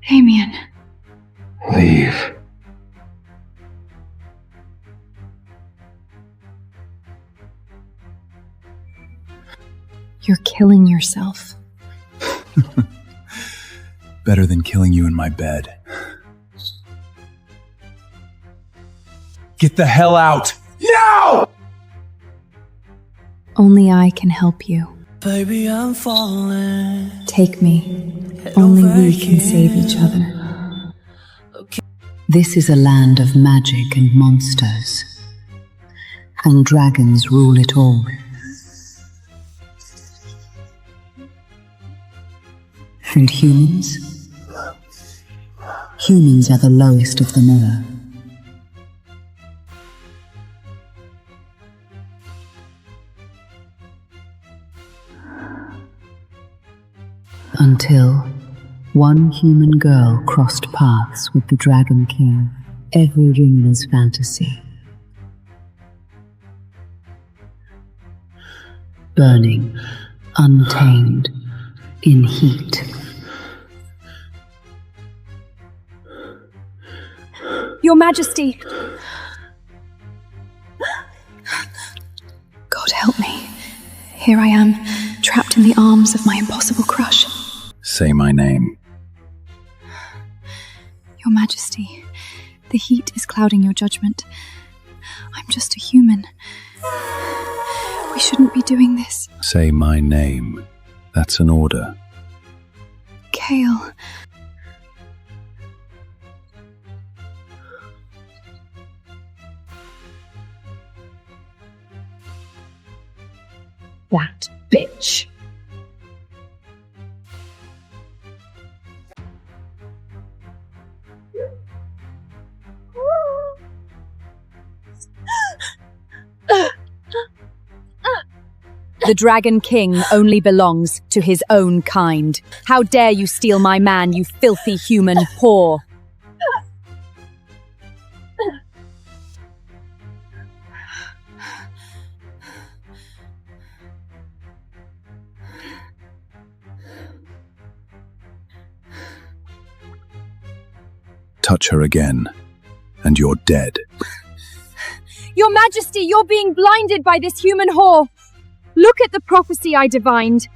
Damien. Leave. You're killing yourself. Better than killing you in my bed. Get the hell out! Now! Only I can help you. Baby, I'm falling. Take me. Only we can save each other. This is a land of magic and monsters, and dragons rule it all. And humans? Humans are the lowest of them all. Until one human girl crossed paths with the Dragon King, every dreamer's fantasy. Burning, untamed, in heat. Your Majesty! God help me. Here I am, trapped in the arms of my impossible crush. Say my name. Your Majesty, the heat is clouding your judgment. I'm just a human. We shouldn't be doing this. Say my name. That's an order. Kale. That bitch. The Dragon King only belongs to his own kind. How dare you steal my man, you filthy human whore! Touch her again, and you're dead. Your Majesty, you're being blinded by this human whore. Look at the prophecy I divined.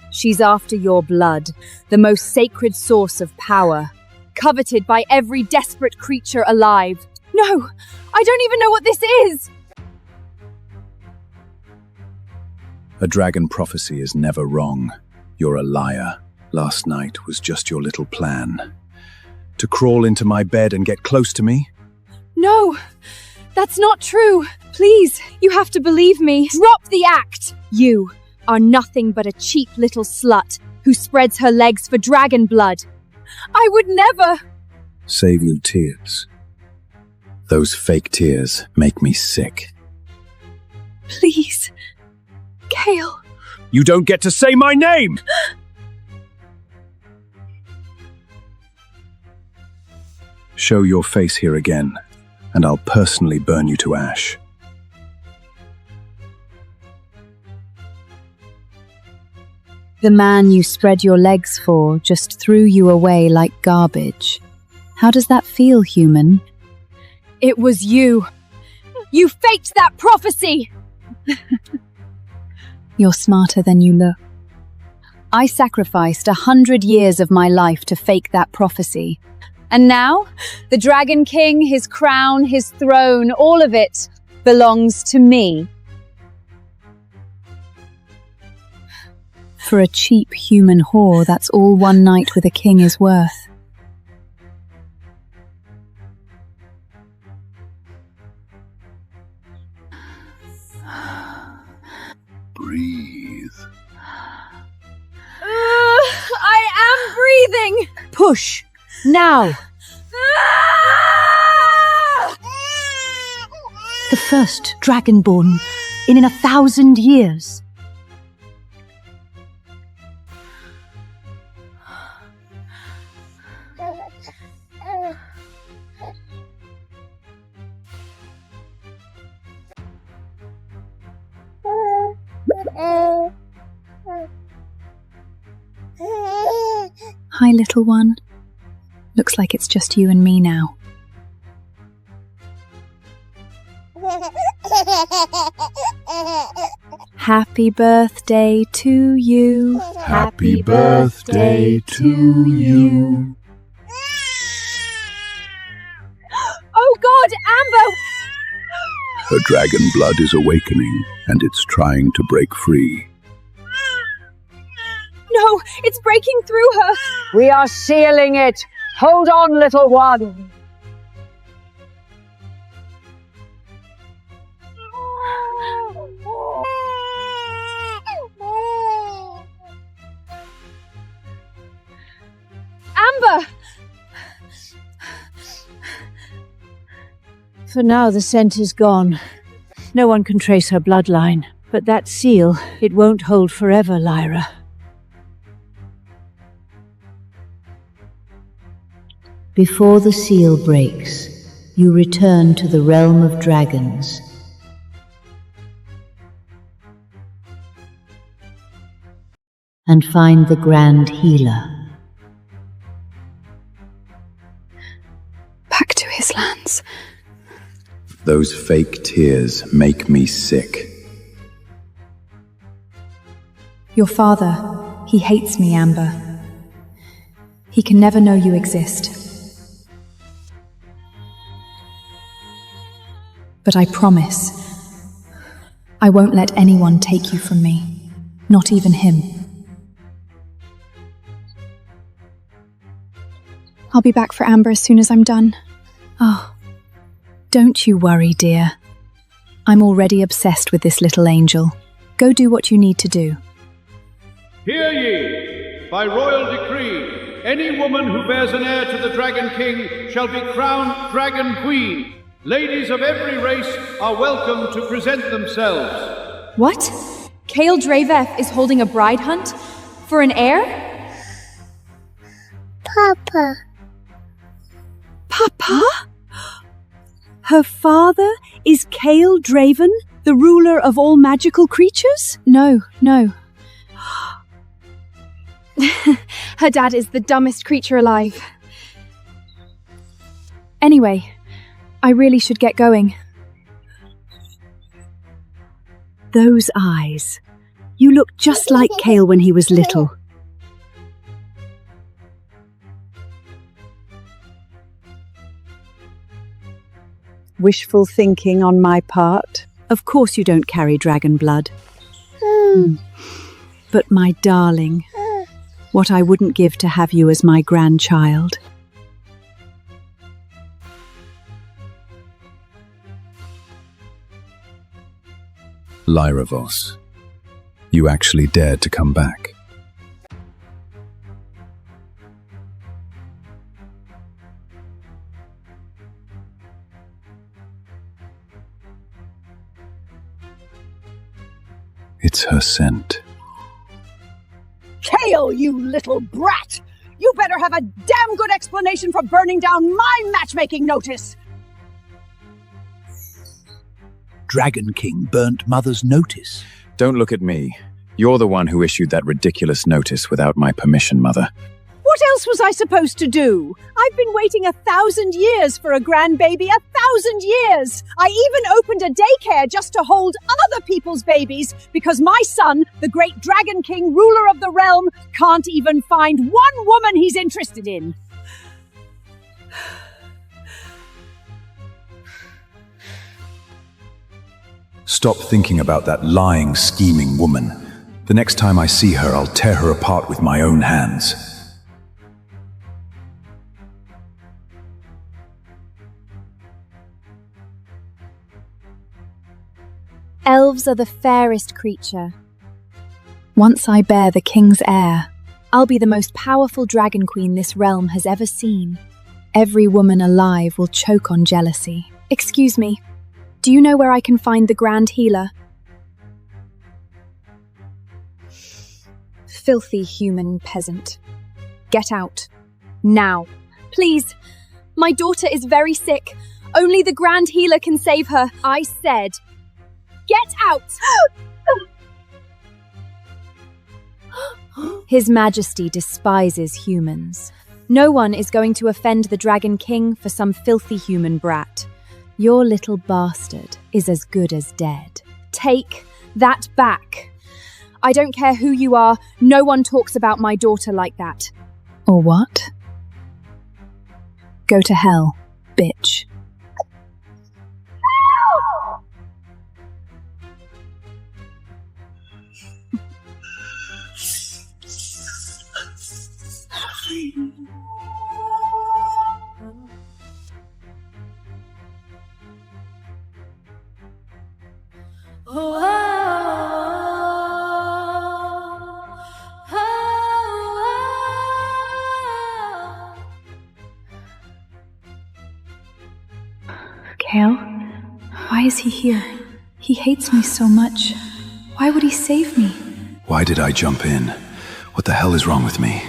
She's after your blood, the most sacred source of power. coveted by every desperate creature alive. No, I don't even know what this is! A dragon prophecy is never wrong. You're a liar. Last night was just your little plan. To crawl into my bed and get close to me? No, that's not true. Please, you have to believe me. Drop the act! You are nothing but a cheap little slut who spreads her legs for dragon blood. I would never... Save your tears. Those fake tears make me sick. Please, Cale. You don't get to say my name! Show your face here again, and I'll personally burn you to ash. The man you spread your legs for just threw you away like garbage. How does that feel, human? It was you. You faked that prophecy! You're smarter than you look. I sacrificed 100 years of my life to fake that prophecy. And now, the Dragon King, his crown, his throne, all of it belongs to me. For a cheap human whore, that's all one night with a king is worth. Breathe. I am breathing! Push! Now! The first dragonborn in 1,000 years. Hi, little one. Looks like it's just you and me now. Happy birthday to you. Happy birthday to you. Oh God, Amber! Her dragon blood is awakening, and it's trying to break free. No, it's breaking through her! We are sealing it! Hold on, little one! Amber! For now, the scent is gone. No one can trace her bloodline. But that seal, it won't hold forever, Lyra. Before the seal breaks, you return to the realm of dragons. And find the Grand Healer. Back to his lands. Those fake tears make me sick. Your father, he hates me, Amber. He can never know you exist. But I promise, I won't let anyone take you from me, not even him. I'll be back for Amber as soon as I'm done. Oh, don't you worry, dear. I'm already obsessed with this little angel. Go do what you need to do. Hear ye! By royal decree, any woman who bears an heir to the Dragon King shall be crowned Dragon Queen. Ladies of every race are welcome to present themselves. What? Cale Draveth is holding a bride hunt? For an heir? Papa. Papa? Her father is Cale Draven, the ruler of all magical creatures? No. Her dad is the dumbest creature alive. Anyway, I really should get going. Those eyes. You look just like Cale when he was little. Wishful thinking on my part. Of course you don't carry dragon blood. But my darling, what I wouldn't give to have you as my grandchild. Lyra Voss, you actually dared to come back. It's her scent. Kale, you little brat! You better have a damn good explanation for burning down my matchmaking notice! Dragon King burnt Mother's notice. Don't look at me. You're the one who issued that ridiculous notice without my permission, Mother. What else was I supposed to do? I've been waiting 1,000 years for a grandbaby, 1,000 years! I even opened a daycare just to hold other people's babies because my son, the great Dragon King, ruler of the realm, can't even find one woman he's interested in. Stop thinking about that lying, scheming woman. The next time I see her, I'll tear her apart with my own hands. Elves are the fairest creature. Once I bear the king's heir, I'll be the most powerful dragon queen this realm has ever seen. Every woman alive will choke on jealousy. Excuse me, do you know where I can find the Grand Healer? Filthy human peasant. Get out. Now. Please. My daughter is very sick. Only the Grand Healer can save her. I said, get out! His Majesty despises humans. No one is going to offend the Dragon King for some filthy human brat. Your little bastard is as good as dead. Take that back. I don't care who you are, no one talks about my daughter like that. Or what? Go to hell, bitch. Kale? Why is he here? He hates me so much. Why would he save me? Why did I jump in? What the hell is wrong with me?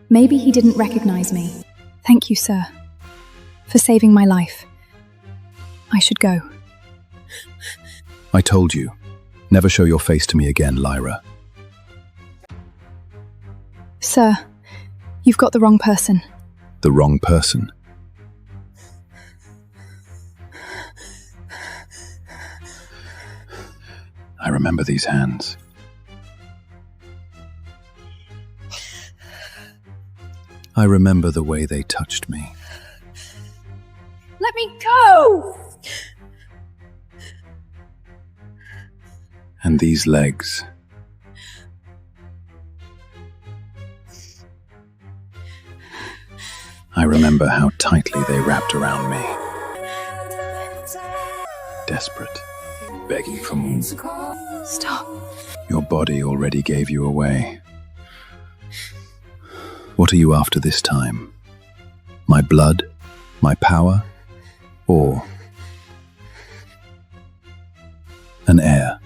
Maybe he didn't recognize me. Thank you, sir, for saving my life. I should go. I told you. Never show your face to me again, Lyra. Sir, you've got the wrong person. The wrong person? I remember these hands. I remember the way they touched me. Let me go! And these legs. I remember how tightly they wrapped around me. Desperate, begging for more. Stop. Your body already gave you away. What are you after this time? My blood? My power? Or an heir?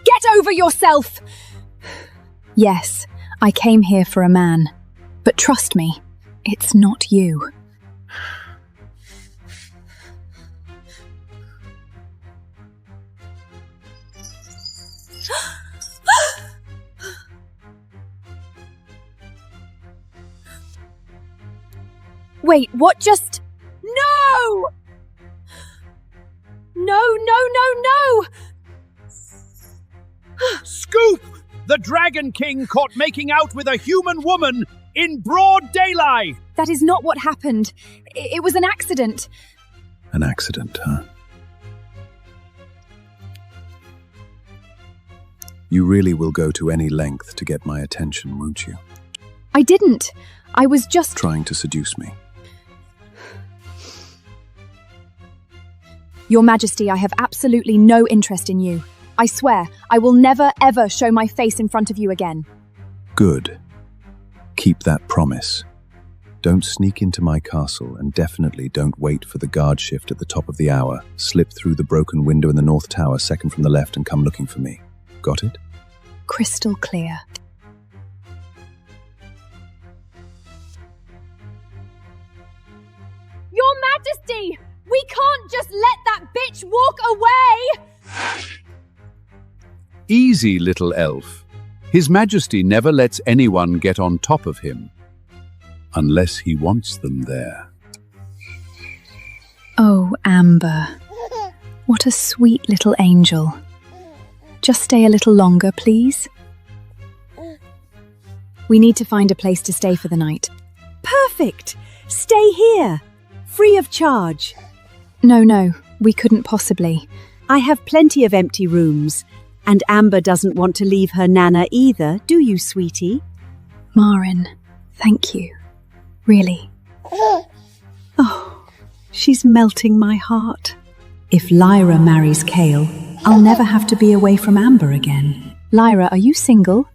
Get over yourself! Yes, I came here for a man. But trust me, it's not you. Wait, what just... No! No! Scoop! The Dragon King caught making out with a human woman in broad daylight. That is not what happened. It was an accident. An accident, huh? You really will go to any length to get my attention, won't you? I didn't. I was just trying to seduce me. Your Majesty, I have absolutely no interest in you. I swear, I will never, ever show my face in front of you again. Good. Keep that promise. Don't sneak into my castle, and definitely don't wait for the guard shift at the top of the hour. Slip through the broken window in the North Tower, second from the left, and come looking for me. Got it? Crystal clear. Your Majesty! We can't just let that bitch walk away! Easy, little elf. His Majesty never lets anyone get on top of him. Unless he wants them there. Oh, Amber. What a sweet little angel. Just stay a little longer, please. We need to find a place to stay for the night. Perfect! Stay here, free of charge. No, we couldn't possibly. I have plenty of empty rooms, and Amber doesn't want to leave her nana either, do you, sweetie? Marin, thank you. Really. Oh, she's melting my heart. If Lyra marries Kale, I'll never have to be away from Amber again. Lyra, are you single?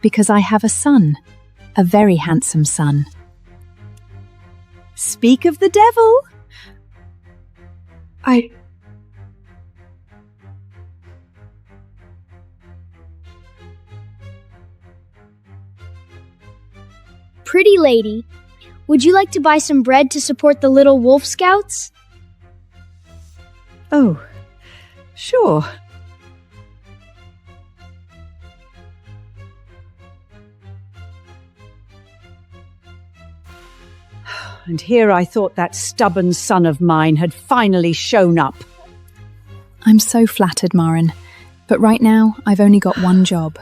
Because I have a son. A very handsome son. Speak of the devil. Pretty lady, would you like to buy some bread to support the little wolf scouts? Oh, sure. And here I thought that stubborn son of mine had finally shown up. I'm so flattered, Marin. But right now, I've only got one job.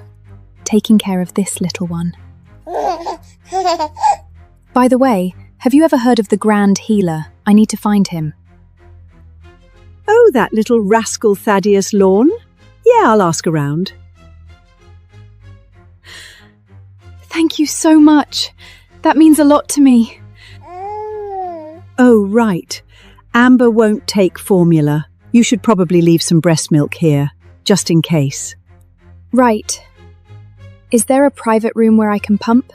Taking care of this little one. By the way, have you ever heard of the Grand Healer? I need to find him. Oh, that little rascal Thaddeus Lorne? Yeah, I'll ask around. Thank you so much. That means a lot to me. Oh, right. Amber won't take formula. You should probably leave some breast milk here, just in case. Right. Is there a private room where I can pump?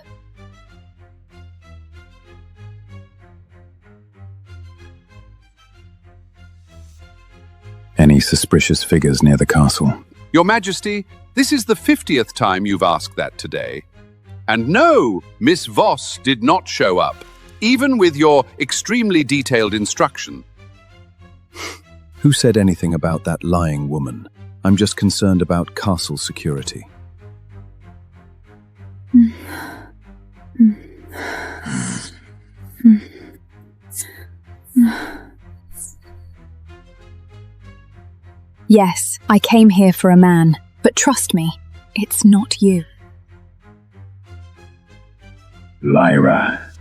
Any suspicious figures near the castle? Your Majesty, this is the 50th time you've asked that today. And no, Miss Voss did not show up, even with your extremely detailed instruction. Who said anything about that lying woman? I'm just concerned about castle security. Yes, I came here for a man, but trust me, it's not you. Lyra.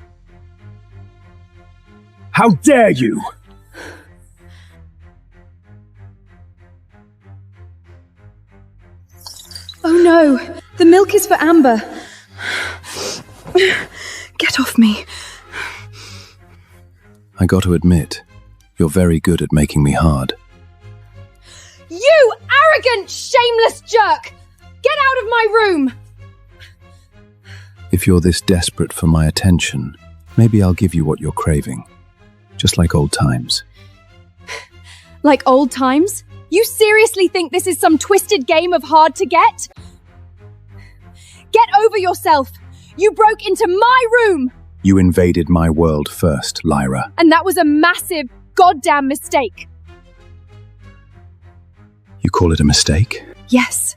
How dare you! Oh no! The milk is for Amber! Get off me! I got to admit, you're very good at making me hard. You arrogant, shameless jerk! Get out of my room! If you're this desperate for my attention, maybe I'll give you what you're craving. Just like old times. Like old times? You seriously think this is some twisted game of hard to get? Get over yourself! You broke into my room! You invaded my world first, Lyra. And that was a massive, goddamn mistake. You call it a mistake? Yes.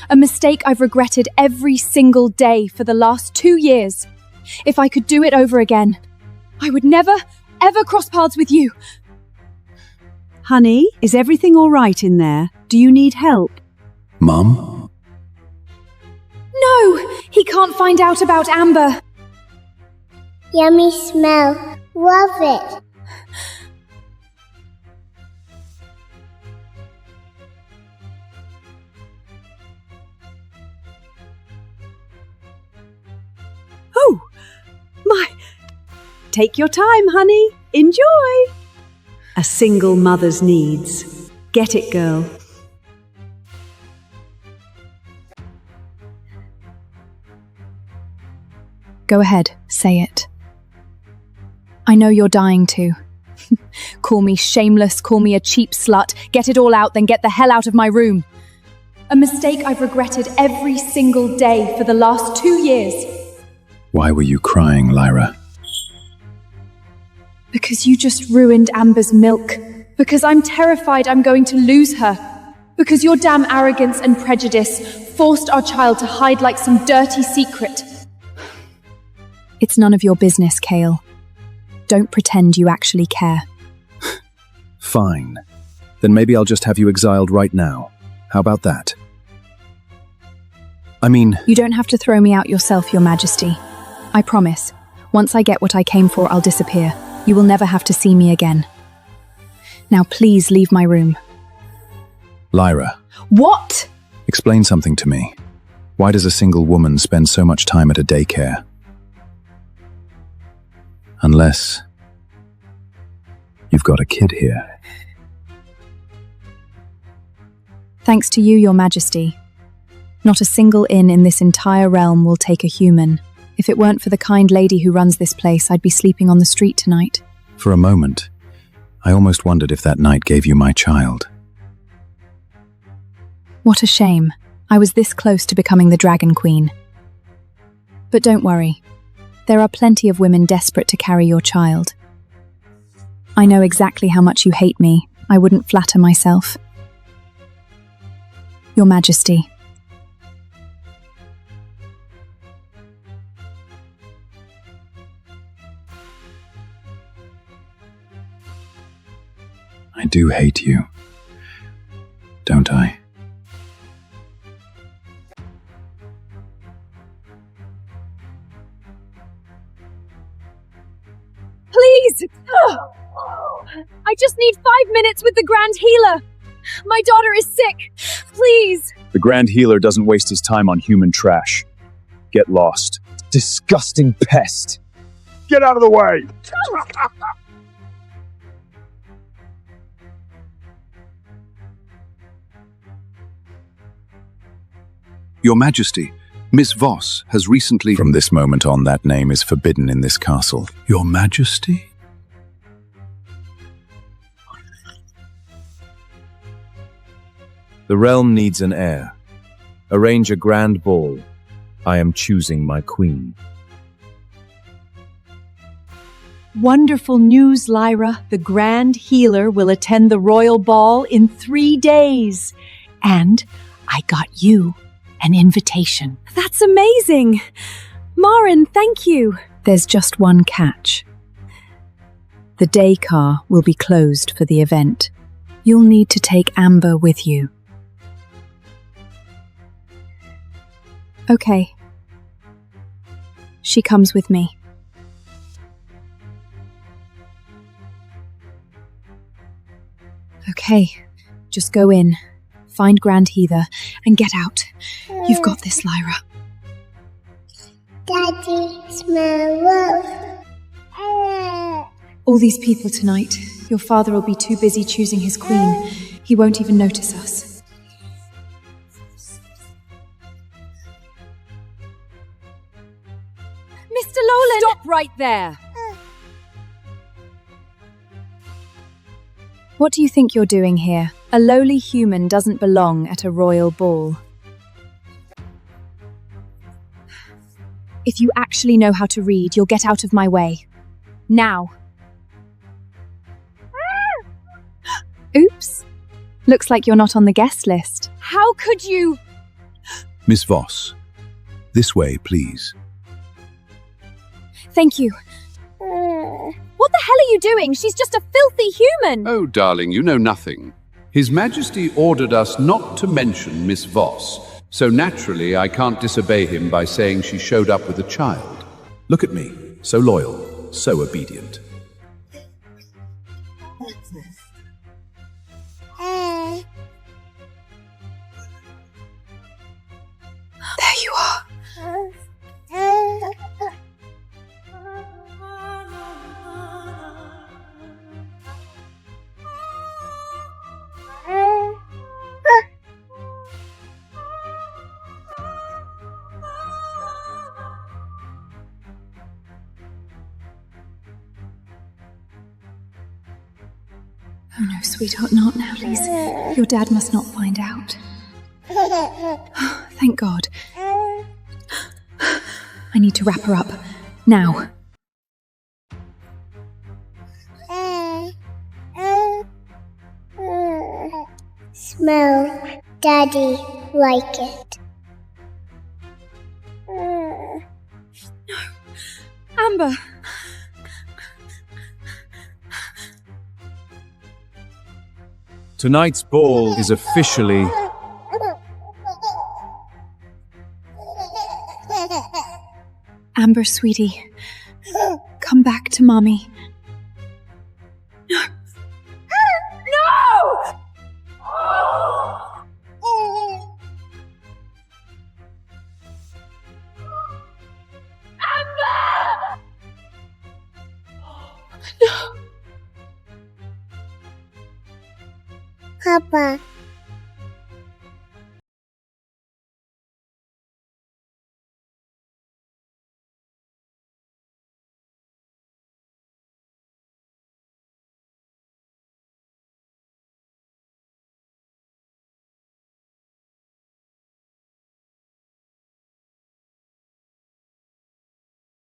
A mistake I've regretted every single day for the last 2 years. If I could do it over again, I would never, ever cross paths with you. Honey, is everything all right in there? Do you need help? Mum? No! He can't find out about Amber. Yummy smell. Love it. Oh, my. Take your time, honey. Enjoy. A single mother's needs. Get it, girl. Go ahead, say it. I know you're dying to. Call me shameless, call me a cheap slut, get it all out, then get the hell out of my room. A mistake I've regretted every single day for the last 2 years. Why were you crying, Lyra? Because you just ruined Amber's milk. Because I'm terrified I'm going to lose her. Because your damn arrogance and prejudice forced our child to hide like some dirty secret. It's none of your business, Kale. Don't pretend you actually care. Fine. Then maybe I'll just have you exiled right now. How about that? I mean... You don't have to throw me out yourself, Your Majesty. I promise. Once I get what I came for, I'll disappear. You will never have to see me again. Now please leave my room. Lyra. What? Explain something to me. Why does a single woman spend so much time at a daycare? Unless you've got a kid here. Thanks to you, Your Majesty. Not a single inn in this entire realm will take a human. If it weren't for the kind lady who runs this place, I'd be sleeping on the street tonight. For a moment, I almost wondered if that night gave you my child. What a shame. I was this close to becoming the Dragon Queen. But don't worry. There are plenty of women desperate to carry your child. I know exactly how much you hate me. I wouldn't flatter myself. Your Majesty. I do hate you, don't I? Please! I just need 5 minutes with the Grand Healer. My daughter is sick. Please. The Grand Healer doesn't waste his time on human trash. Get lost. Disgusting pest. Get out of the way! Your Majesty, Miss Voss has recently... From this moment on, that name is forbidden in this castle. Your Majesty? The realm needs an heir. Arrange a grand ball. I am choosing my queen. Wonderful news, Lyra. The Grand Healer will attend the royal ball in 3 days. And I got you an invitation. That's amazing! Marin, thank you! There's just one catch. The day car will be closed for the event. You'll need to take Amber with you. Okay. She comes with me. Okay, just go in. Find Grand Heather and get out. You've got this, Lyra. Daddy, smell love. All these people tonight. Your father will be too busy choosing his queen. He won't even notice us. Mr. Lolan! Stop right there! What do you think you're doing here? A lowly human doesn't belong at a royal ball. If you actually know how to read, you'll get out of my way. Now. Oops. Looks like you're not on the guest list. How could you? Miss Voss, this way, please. Thank you. What the hell are you doing? She's just a filthy human! Oh, darling, you know nothing. His Majesty ordered us not to mention Miss Voss, so naturally I can't disobey him by saying she showed up with a child. Look at me. So loyal, so obedient. There you are. Oh no, sweetheart, not now, please. Your dad must not find out. Thank God. I need to wrap her up. Now. Smell. Daddy like it. No. Amber. Tonight's ball is officially... Amber, sweetie. Come back to Mommy. No. No! Amber! No. Papa.